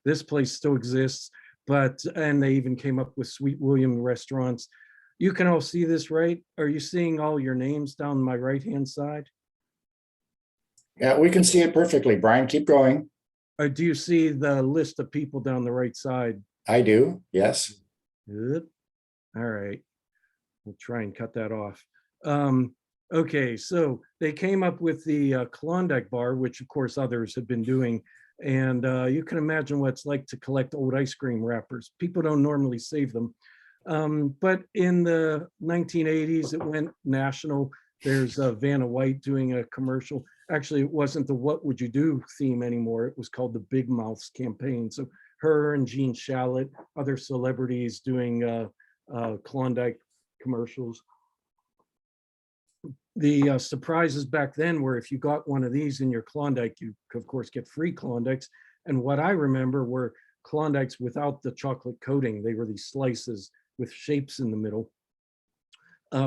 This place still exists, and they even came up with Sweet William restaurants. You can all see this, right? Are you seeing all your names down my right-hand side? Yeah, we can see it perfectly. Brian, keep going. Or do you see the list of people down the right side? I do, yes. Yep. All right, we'll try and cut that off. Okay, so they came up with the Klondike bar, which of course others have been doing. And you can imagine what it's like to collect old ice cream wrappers. People don't normally save them. But in the 1980s, it went national. There's Vanna White doing a commercial. Actually, it wasn't the What Would You Do theme anymore. It was called the Big Mouths campaign. So her and Gene Shalit, other celebrities doing Klondike commercials. The surprises back then were if you got one of these in your Klondike, you could of course get free Klondikes. And what I remember were Klondikes without the chocolate coating. They were these slices with shapes in the middle.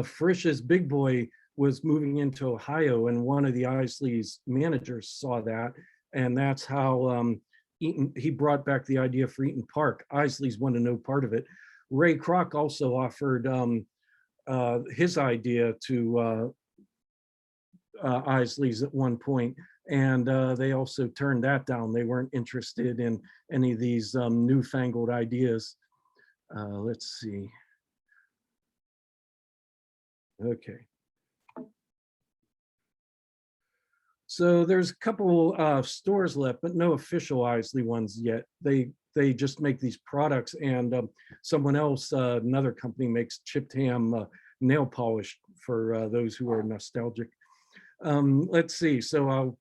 Frisch's Big Boy was moving into Ohio, and one of the Isley's managers saw that, and that's how he brought back the idea for Eaton Park. Isley's wanted no part of it. Ray Kroc also offered his idea to Isley's at one point, and they also turned that down. They weren't interested in any of these newfangled ideas. Let's see. Okay. So there's a couple stores left, but no official Isley ones yet. They just make these products, and someone else, another company, makes chipped ham nail polish for those who are nostalgic. Let's see. So I'll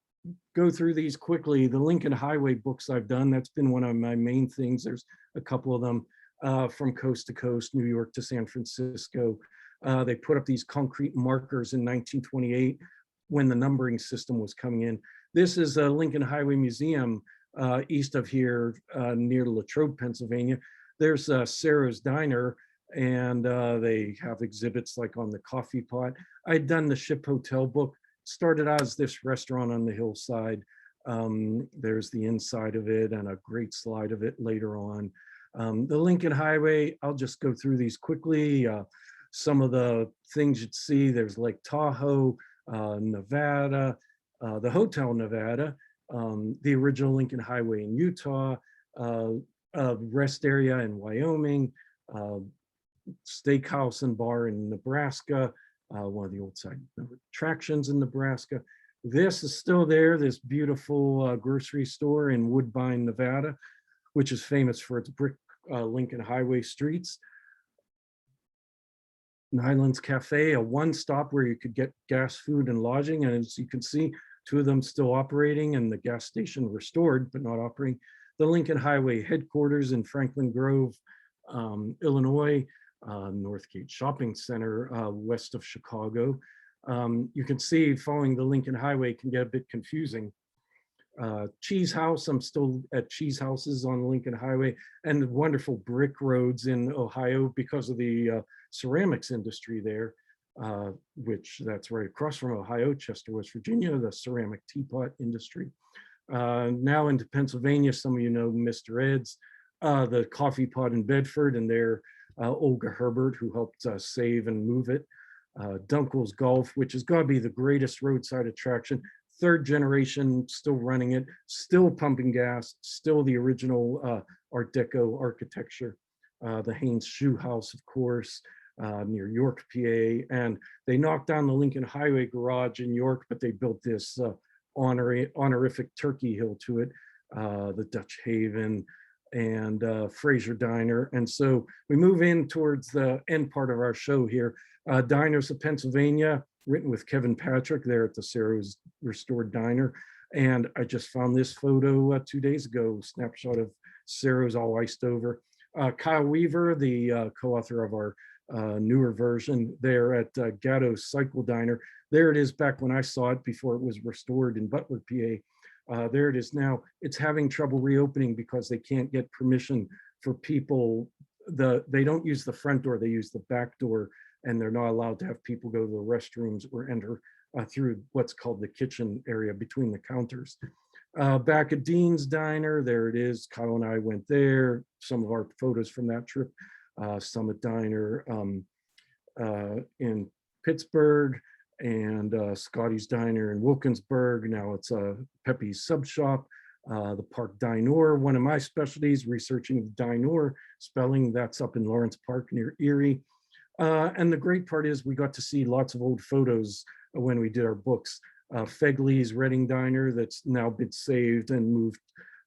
go through these quickly. The Lincoln Highway books I've done, that's been one of my main things. There's a couple of them from coast to coast, New York to San Francisco. They put up these concrete markers in 1928 when the numbering system was coming in. This is a Lincoln Highway Museum east of here near Latrobe, Pennsylvania. There's Sarah's Diner, and they have exhibits like on the coffee pot. I'd done the Ship Hotel book. Started out as this restaurant on the hillside. There's the inside of it and a great slide of it later on. The Lincoln Highway, I'll just go through these quickly. Some of the things you'd see, there's Lake Tahoe, Nevada, the Hotel Nevada, the original Lincoln Highway in Utah, rest area in Wyoming, steakhouse and bar in Nebraska, one of the old side attractions in Nebraska. This is still there, this beautiful grocery store in Woodbine, Nevada, which is famous for its brick Lincoln Highway streets. Nyland's Cafe, a one-stop where you could get gas, food, and lodging. And as you can see, two of them still operating and the gas station restored, but not operating. The Lincoln Highway headquarters in Franklin Grove, Illinois, Northgate Shopping Center, west of Chicago. You can see following the Lincoln Highway can get a bit confusing. Cheese House, I'm still at Cheese Houses on the Lincoln Highway, and the wonderful brick roads in Ohio because of the ceramics industry there, which that's right across from Ohio, Chester, West Virginia, the ceramic teapot industry. Now into Pennsylvania, some of you know Mr. Ed's, the coffee pot in Bedford, and there Olga Herbert, who helped save and move it. Dunkel's Golf, which has got to be the greatest roadside attraction. Third generation, still running it, still pumping gas, still the original Art Deco architecture. The Haynes Shoe House, of course, near York, PA. And they knocked down the Lincoln Highway garage in York, but they built this honorific turkey hill to it, the Dutch Haven and Fraser Diner. And so we move in towards the end part of our show here. Diners of Pennsylvania, written with Kevin Patrick there at the Sarah's Restored Diner. And I just found this photo 2 days ago, snapshot of Sarah's all iced over. Kyle Weaver, the co-author of our newer version there at Gatto's Cycle Diner. There it is back when I saw it before it was restored in Butler, PA. There it is now. It's having trouble reopening because they can't get permission for people. They don't use the front door, they use the back door, and they're not allowed to have people go to the restrooms or enter through what's called the kitchen area between the counters. Back at Dean's Diner, there it is. Kyle and I went there. Some of our photos from that trip. Summit Diner in Pittsburgh, and Scotty's Diner in Wilkinsburg. Now it's a Pepe's Sub Shop. The Park Dinor, one of my specialties, researching Dinor spelling. That's up in Lawrence Park near Erie. And the great part is we got to see lots of old photos when we did our books. Fegley's Reading Diner, that's now been saved and moved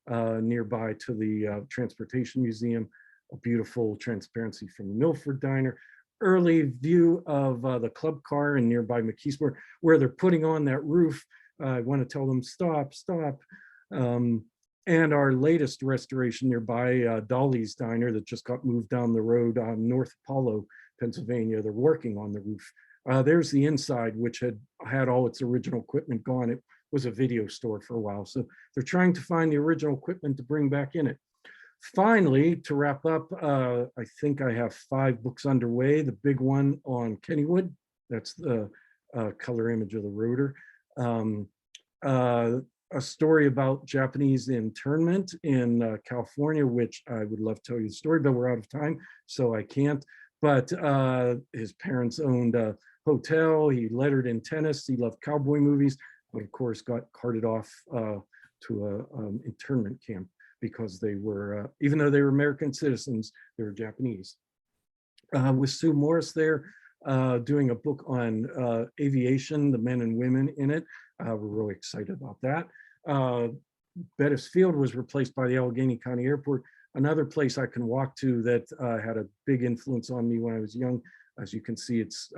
nearby to the Transportation Museum. A beautiful transparency from the Milford Diner. Early view of the club car in nearby McKeesport, where they're putting on that roof. I want to tell them, stop, stop. And our latest restoration nearby, Dolly's Diner, that just got moved down the road on North Apollo, Pennsylvania. They're working on the roof. There's the inside, which had all its original equipment gone. It was a video store for a while. So they're trying to find the original equipment to bring back in it. Finally, to wrap up, I think I have 5 books underway. The big one on Kennywood, that's the color image of the rotor. A story about Japanese internment in California, which I would love to tell you the story, but we're out of time, so I can't. but his parents owned a hotel. He lettered in tennis. He loved cowboy movies, but of course got carted off to a internment camp because they were, even though they were American citizens, they were Japanese. With Sue Morris there, doing a book on aviation, the men and women in it. We're really excited about that. Bettis Field was replaced by the Allegheny County Airport, another place I can walk to that had a big influence on me when I was young. As you can see, it's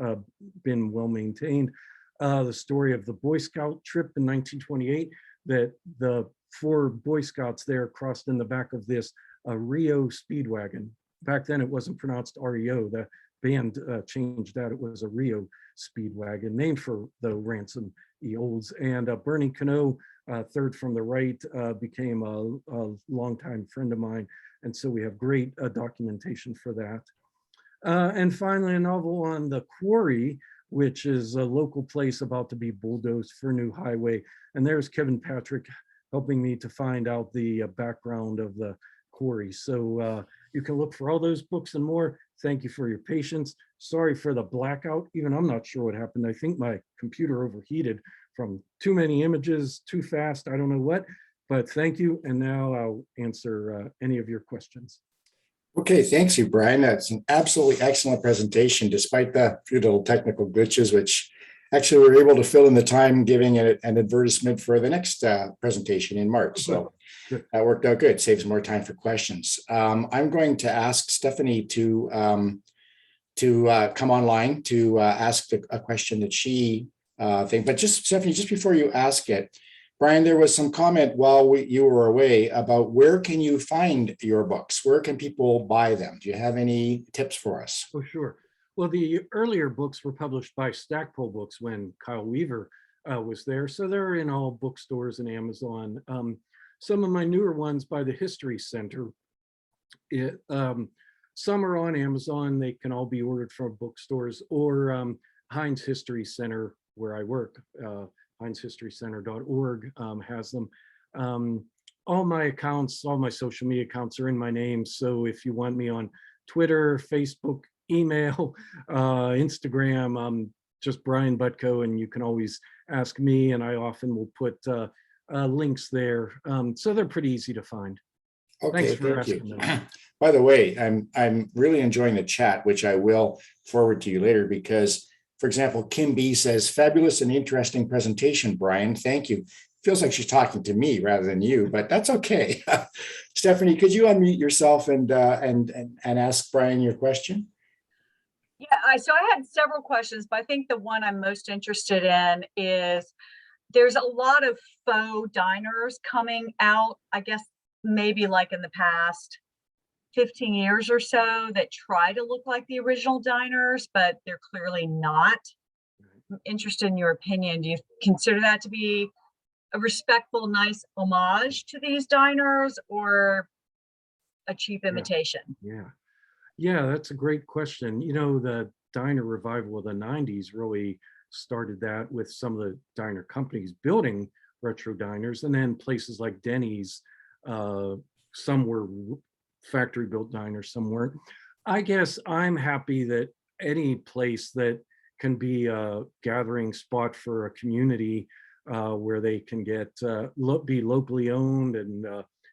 been well maintained. The story of the Boy Scout trip in 1928, that the 4 Boy Scouts there crossed in the back of this Rio Speedwagon. Back then it wasn't pronounced REO. The band changed that. It was a Rio Speedwagon, named for the Ransom E. Olds. And Bernie Cano, third from the right, became a longtime friend of mine. And so we have great documentation for that. And finally, a novel on the Quarry, which is a local place about to be bulldozed for a new highway. And there's Kevin Patrick helping me to find out the background of the quarry. So you can look for all those books and more. Thank you for your patience. Sorry for the blackout. Even I'm not sure what happened. I think my computer overheated from too many images, too fast, I don't know what, but thank you. And now I'll answer any of your questions. Okay, thanks you, Brian. That's an absolutely excellent presentation, despite the few little technical glitches, which actually we were able to fill in the time giving it an advertisement for the next presentation in March. So that worked out good, saves more time for questions. I'm going to ask Stephanie to come online to ask a question that she thinks. But just Stephanie, just before you ask it, Brian, there was some comment while you were away about where can you find your books? Where can people buy them? Do you have any tips for us? Oh, sure. Well, the earlier books were published by Stackpole Books when Kyle Weaver was there. So they're in all bookstores and Amazon. Some of my newer ones by the History Center. Some are on Amazon. They can all be ordered from bookstores, or Heinz History Center, where I work. HeinzHistoryCenter.org has them. All my accounts, all my social media accounts are in my name. So if you want me on Twitter, Facebook, email, Instagram, I'm just Brian Butko, and you can always ask me, and I often will put links there. So they're pretty easy to find. Okay, Thanks for thank you. asking. By the way, I'm really enjoying the chat, which I will forward to you later, because, for example, Kim B says, "Fabulous and interesting presentation, Brian. Thank you." Feels like she's talking to me rather than you, but that's okay. Stephanie, could you unmute yourself and ask Brian your question? Yeah, so I had several questions, but I think the one I'm most interested in is there's a lot of faux diners coming out, I guess maybe like in the past 15 years or so, that try to look like the original diners, but they're clearly not. I'm interested in your opinion. Do you consider that to be a respectful, nice homage to these diners, or a cheap imitation? Yeah, that's a great question. You know, the diner revival of the 90s really started that with some of the diner companies building retro diners, and then places like Denny's, some were factory built diners, some weren't. I guess I'm happy that any place that can be a gathering spot for a community where they can get be locally owned and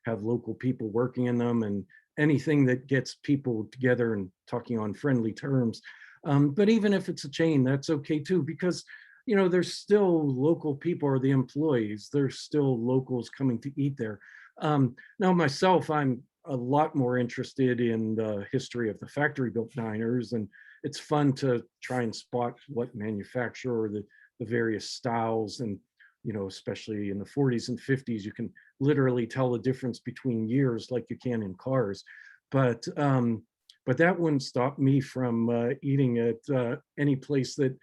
have local people working in them, and anything that gets people together and talking on friendly terms. But even if it's a chain, that's okay too, because you know, there's still local people, or the employees, there's still locals coming to eat there. Now myself, I'm a lot more interested in the history of the factory built diners, and it's fun to try and spot what manufacturer, or the various styles. And you know, especially in the 40s and 50s, you can literally tell the difference between years like you can in cars. But that wouldn't stop me from eating at any place that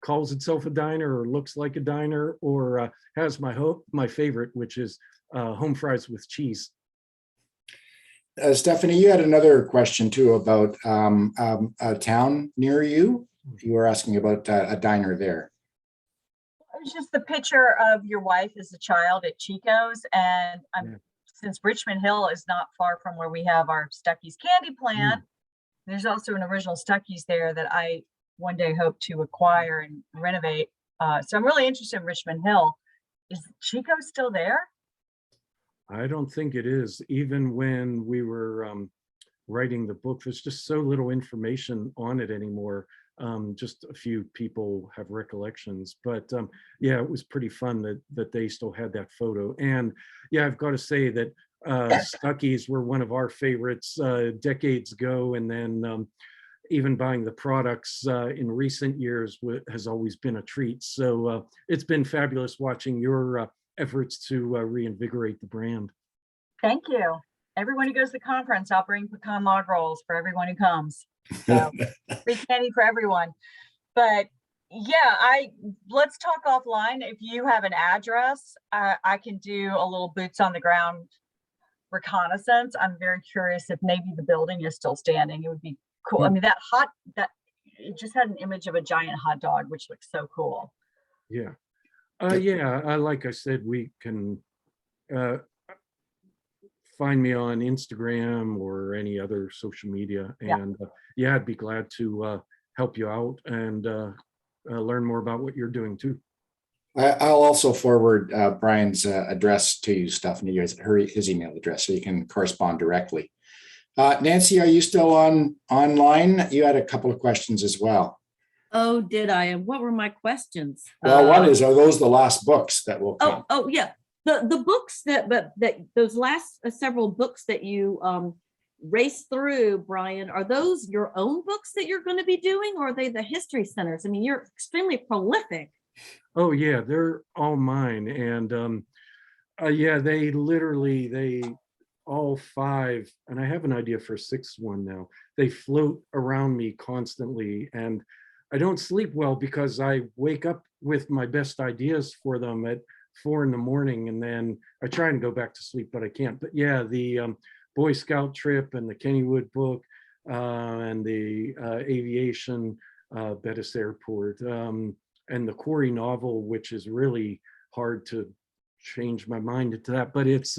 calls itself a diner, or looks like a diner, or has my favorite, which is home fries with cheese. Stephanie, you had another question too about a town near you. You were asking about a diner there. It's just the picture of your wife as a child at Chico's, and since Richmond Hill is not far from where we have our Stuckey's candy plant, There's also an original Stuckey's there that I one day hope to acquire and renovate. So I'm really interested in Richmond Hill. Is Chico still there? I don't think it is. Even when we were writing the book, there's just so little information on it anymore. Just a few people have recollections, but yeah, it was pretty fun that they still had that photo. And yeah, I've got to say that Stuckey's were one of our favorites decades ago, and then even buying the products in recent years has always been a treat. So it's been fabulous watching your efforts to reinvigorate the brand. Thank you. Everyone who goes to the conference, I'll bring pecan log rolls for everyone who comes. So free candy for everyone. But yeah, let's talk offline. If you have an address, I can do a little boots on the ground reconnaissance. I'm very curious if maybe the building is still standing. It would be cool. I mean, that it just had an image of a giant hot dog, which looks so cool. Yeah. Yeah, like I said, we can find me on Instagram or any other social media. And yeah, I'd be glad to help you out and learn more about what you're doing too. I'll also forward Brian's address to you, Stephanie, his email address, so you can correspond directly. Nancy, are you still online? You had a couple of questions as well. Oh, did I? And what were my questions? Well, one is, are those the last books that will come? Oh, yeah. The books that those last several books that you raced through, Brian, are those your own books that you're going to be doing, or are they the History Centers? I mean, you're extremely prolific. Oh yeah, they're all mine. And yeah, they all five, and I have an idea for a sixth one now. They float around me constantly, and I don't sleep well because I wake up with my best ideas for them at 4 a.m, and then I try and go back to sleep, but I can't. But yeah, the Boy Scout trip and the Kennywood book and the aviation, Bettis Airport, and the Quarry novel, which is really hard to change my mind into that, but it's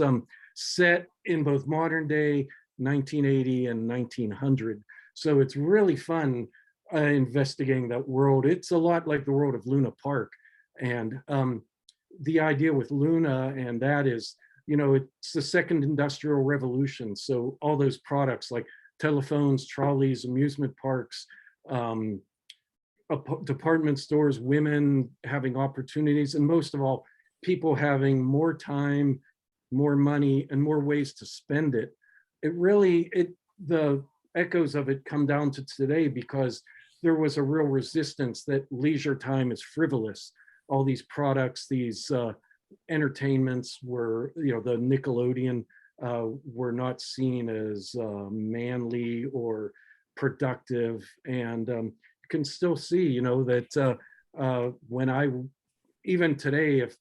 set in both modern day 1980 and 1900. So it's really fun investigating that world. It's a lot like the world of Luna Park. And the idea with Luna and that is, you know, it's the second industrial revolution. So all those products like telephones, trolleys, amusement parks, department stores, women having opportunities, and most of all, people having more time, more money, and more ways to spend it. The echoes of it come down to today because there was a real resistance that leisure time is frivolous. All these products, these entertainments were, you know, the Nickelodeon were not seen as manly or productive. And you can still see, you know, that even today, if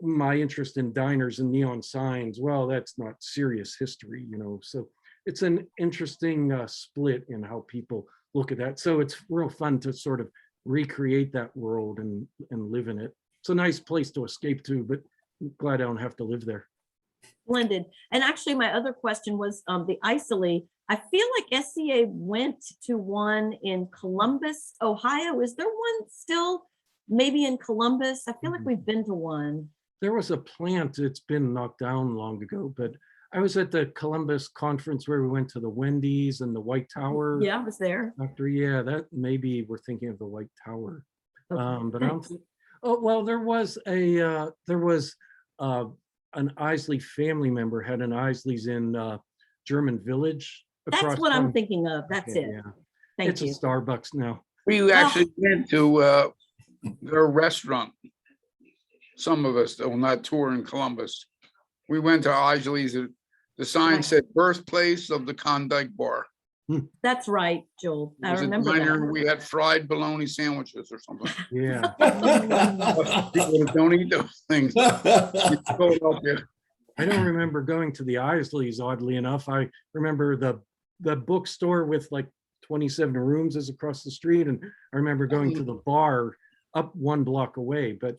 my interest in diners and neon signs, well, that's not serious history, you know. So it's an interesting split in how people look at that. So it's real fun to sort of recreate that world and live in it. It's a nice place to escape to, but I'm glad I don't have to live there. Splendid. And actually, my other question was the Isley. I feel like SCA went to one in Columbus, Ohio. Is there one still maybe in Columbus? I feel like we've been to one. There was a plant, it's been knocked down long ago, but I was at the Columbus conference where we went to the Wendy's and the White Tower. Yeah, I was there. Factory. Yeah, that maybe we're thinking of the White Tower. Okay, But I don't think, oh, well, there was an Isley family member had an Isley's in German Village. That's what I'm thinking of. That's Okay, it. yeah. Thank It's you. a Starbucks now. We actually went to their restaurant. Some of us, on that tour in Columbus. We went to Isley's. The sign said birthplace of the Klondike bar. That's right, Joel. It I was a remember diner. that. We had fried bologna sandwiches or something. Yeah. People that don't eat those things. in Philadelphia. I don't remember going to the Isleys, oddly enough. I remember the bookstore with like 27 rooms is across the street. And I remember going to the bar up 1 block away, but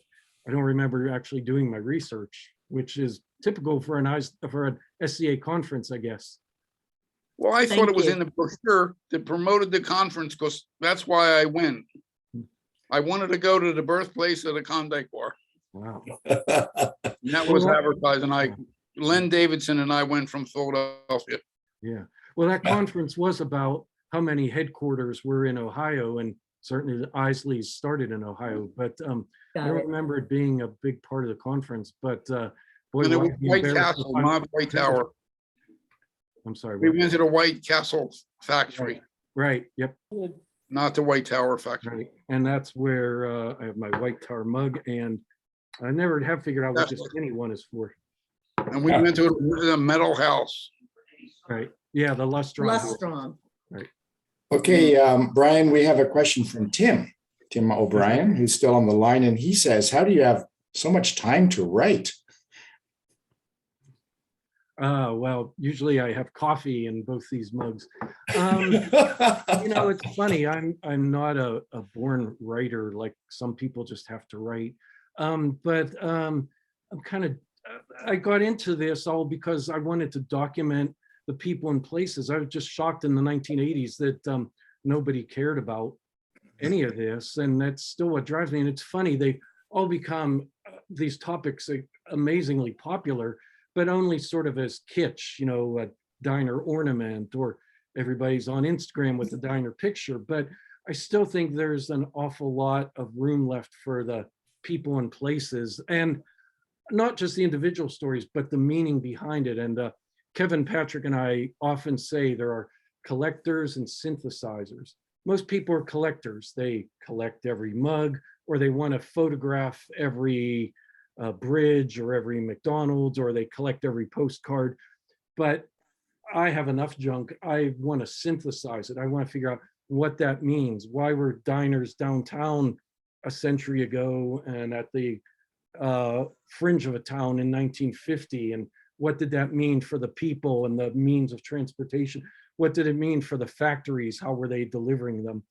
I don't remember actually doing my research, which is typical for an SCA conference, I guess. Well, I thought Thank it was you. in the brochure that promoted the conference because that's why I went. I wanted to go to the birthplace of the Klondike Bar. Wow. And that was Well, advertised, and Len Davidson and I went from Philadelphia. Yeah. Well, that conference was about how many headquarters were in Ohio, and certainly the Isleys started in Ohio, but I Got don't it. remember it being a big part of the conference, but boy, And it was I'd be White embarrassed if Castle, I- not White Tower. I'm sorry. We what? went to the White Castle factory, Right. Yep. not the White Tower factory. Right. And that's where I have my White Tower mug, and I never have figured out what this skinny one is for. And we went to the metal house. Right. Yeah. The Lustron. house. Lustron. Okay, Brian, we have a question from Tim O'Brien, who's still on the line, and he says, how do you have so much time to write? Well, usually I have coffee in both these mugs. It's funny. I'm not a born writer like some people just have to write. But I'm kind of, I got into this all because I wanted to document the people and places. I was just shocked in the 1980s that nobody cared about any of this. And that's still what drives me. And it's funny, they all become these topics are amazingly popular, but only sort of as kitsch, a diner ornament, or everybody's on Instagram with the diner picture. But I still think there's an awful lot of room left for the people and places, and not just the individual stories, but the meaning behind it. And Kevin Patrick and I often say there are collectors and synthesizers. Most people are collectors. They collect every mug, or they want to photograph every bridge or every McDonald's, or they collect every postcard. But I have enough junk. I want to synthesize it. I want to figure out what that means. Why were diners downtown a century ago and at the fringe of a town in 1950? And what did that mean for the people and the means of transportation? What did it mean for the factories? How were they delivering them?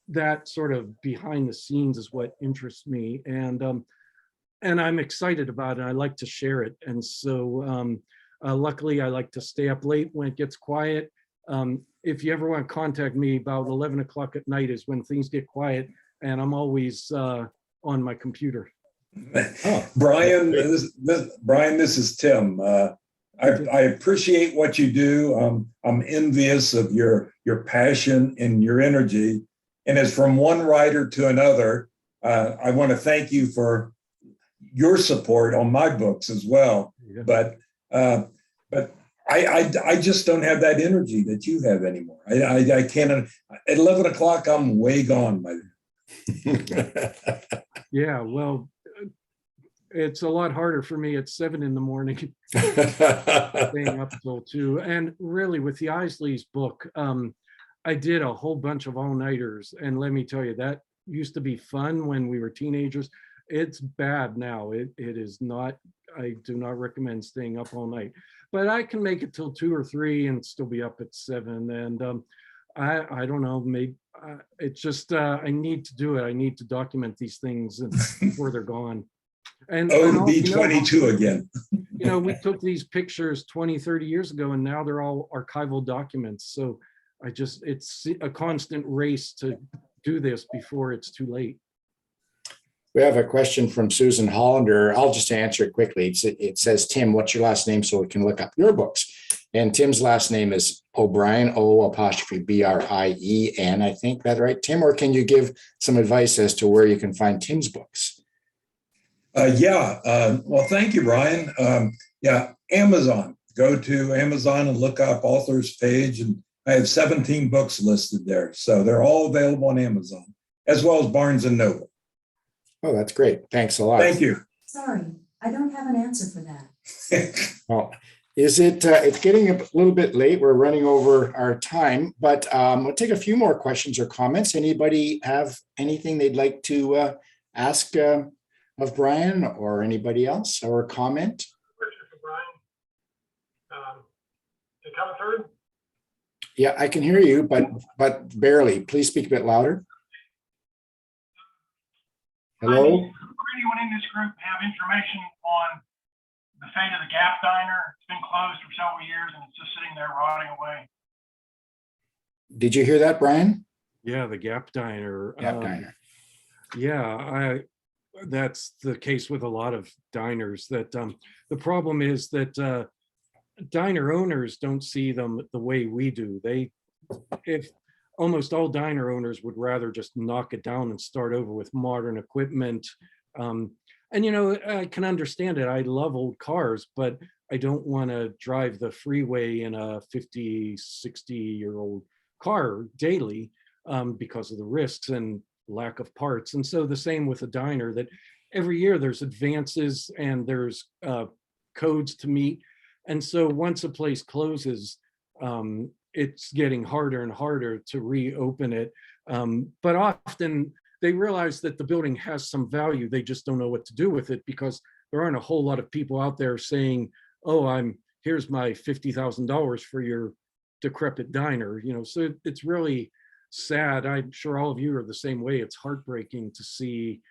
That sort of behind the scenes is what interests me. And I'm excited about it. I like to share it. And so luckily I like to stay up late when it gets quiet. If you ever want to contact me, about 11 o'clock at night is when things get quiet, and I'm always on my computer. Brian, this is Tim. I appreciate what you do. I'm envious of your passion and your energy. And as from one writer to another, I want to thank you for your support on my books as well. Yeah. But I just don't have that energy that you have anymore. I can't. At 11 o'clock, I'm way gone by then. Yeah, well, it's a lot harder for me at 7 in the morning, staying up till 2. And really, with the Isleys book, I did a whole bunch of all-nighters. And let me tell you, that used to be fun when we were teenagers. It's bad now. It is not. I do not recommend staying up all night. But I can make it till 2 or 3 and still be up at 7. And I don't know, maybe it's just I need to do it. I need to document these things before they're gone. And OB22 again. We took these pictures 20, 30 years ago, and now they're all archival documents. So it's a constant race to do this before it's too late. We have a question from Susan Hollander. I'll just answer it quickly. It says, Tim, what's your last name so we can look up your books? And Tim's last name is O'Brien, O''Brien, I think that's right, Tim, or can you give some advice as to where you can find Tim's books? Well, thank you, Brian. Amazon. Go to Amazon and look up author's page, and I have 17 books listed there. So they're all available on Amazon, as well as Barnes and Noble. Oh, that's great. Thanks a lot. Thank you. Sorry, I don't have an answer for that. Well, it's getting a little bit late. We're running over our time, but we'll take a few more questions or comments. Anybody have anything they'd like to ask of Brian or anybody else, or comment? Question for Brian. It come through? Yeah, I can hear you, but barely. Please speak a bit louder. Hello? Does anyone in this group have information on the fate of the Gap Diner. It's been closed for several years and it's just sitting there rotting away. Did you hear that, Brian? Yeah, the Gap Diner. Gap Diner. Yeah, that's the case with a lot of diners. That the problem is that diner owners don't see them the way we do. If almost all diner owners would rather just knock it down and start over with modern equipment. And you know, I can understand it. I love old cars, but I don't want to drive the freeway in a 50, 60-year-old car daily because of the risks and lack of parts. And so the same with a diner, that every year there's advances and there's codes to meet. And so once a place closes, it's getting harder and harder to reopen it. But often they realize that the building has some value. They just don't know what to do with it because there aren't a whole lot of people out there saying, oh, here's my $50,000 for your decrepit diner. You know, so it's really sad. I'm sure all of you are the same way. It's heartbreaking to see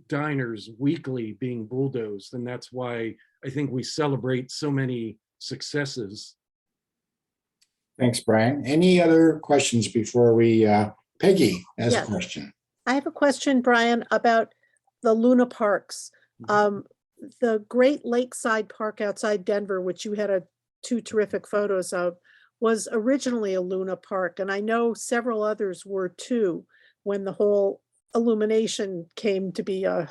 diners weekly being bulldozed. And that's why I think we celebrate so many successes. Thanks, Brian. Any other questions before we, Peggy has a Yeah. question. I have a question, Brian, about the Luna Parks. The Great Lakeside Park outside Denver, which you had two terrific photos of, was originally a Luna Park. And I know several others were too, when the whole illumination came to be an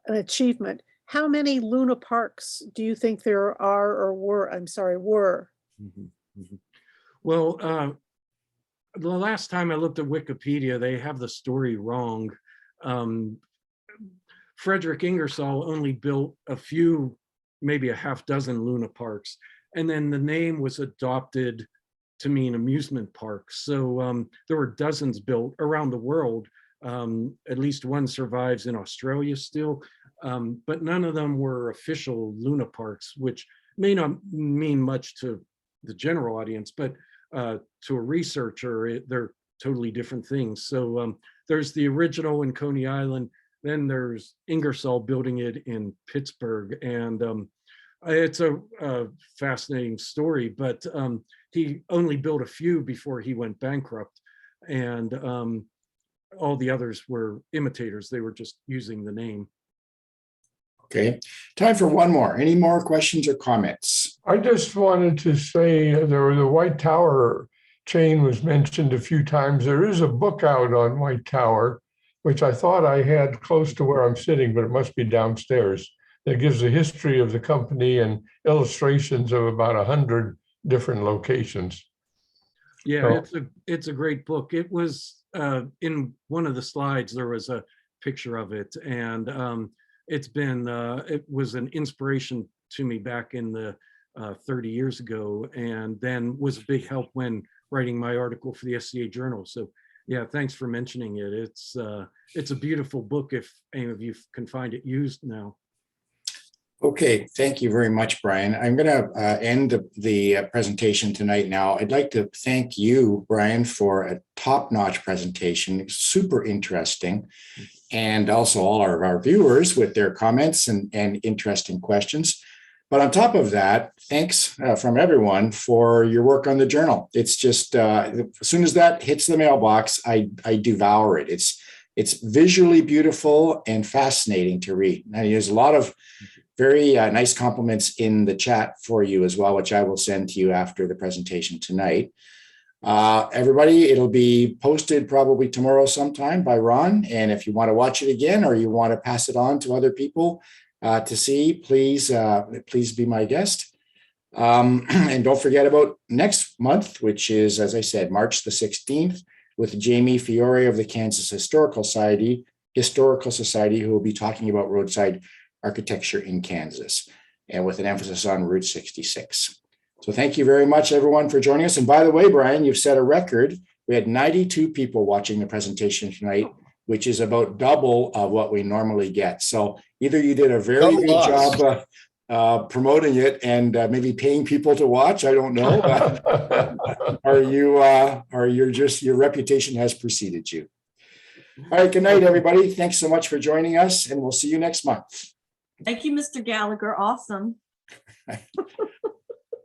achievement. How many Luna Parks do you think there are or were? Well, the last time I looked at Wikipedia, they have the story wrong. Frederick Ingersoll only built a few, maybe a half dozen Luna Parks, and then the name was adopted to mean amusement parks. So there were dozens built around the world. At least one survives in Australia still, but none of them were official Luna Parks, which may not mean much to the general audience, but to a researcher, they're totally different things. So there's the original in Coney Island, then there's Ingersoll building it in Pittsburgh, and it's a fascinating story, but he only built a few before he went bankrupt, and all the others were imitators. They were just using the name. Okay, time for one more. Any more questions or comments? I just wanted to say the White Tower chain was mentioned a few times. There is a book out on White Tower, which I thought I had close to where I'm sitting, but it must be downstairs. That gives a history of the company and illustrations of about 100 different locations. Yeah, it's a great book. It was in one of the slides, there was a picture of it, and it was an inspiration to me back in the 30 years ago, and then was a big help when writing my article for the SCA Journal. So yeah, thanks for mentioning it. It's a beautiful book if any of you can find it used now. Okay, thank you very much, Brian. I'm going to end the presentation tonight now. I'd like to thank you, Brian, for a top-notch presentation, super interesting, and also all of our viewers with their comments and interesting questions. But on top of that, thanks from everyone for your work on the journal. It's just, as soon as that hits the mailbox, I devour it. It's visually beautiful and fascinating to read. Now, there's a lot of very nice compliments in the chat for you as well, which I will send to you after the presentation tonight. Everybody, it'll be posted probably tomorrow sometime by Ron. And if you want to watch it again or you want to pass it on to other people to see, please be my guest. And don't forget about next month, which is, as I said, March the 16th, with Jamie Fiore of the Kansas Historical Society, who will be talking about roadside architecture in Kansas, and with an emphasis on Route 66. So thank you very much, everyone, for joining us. And by the way, Brian, you've set a record. We had 92 people watching the presentation tonight, which is about double of what we normally get. So either you did a very good job promoting it and maybe paying people to watch, I don't know, or your reputation has preceded you. All right, good night, everybody. Thanks so much for joining us, and we'll see you next month. Thank you, Mr. Gallagher. Awesome.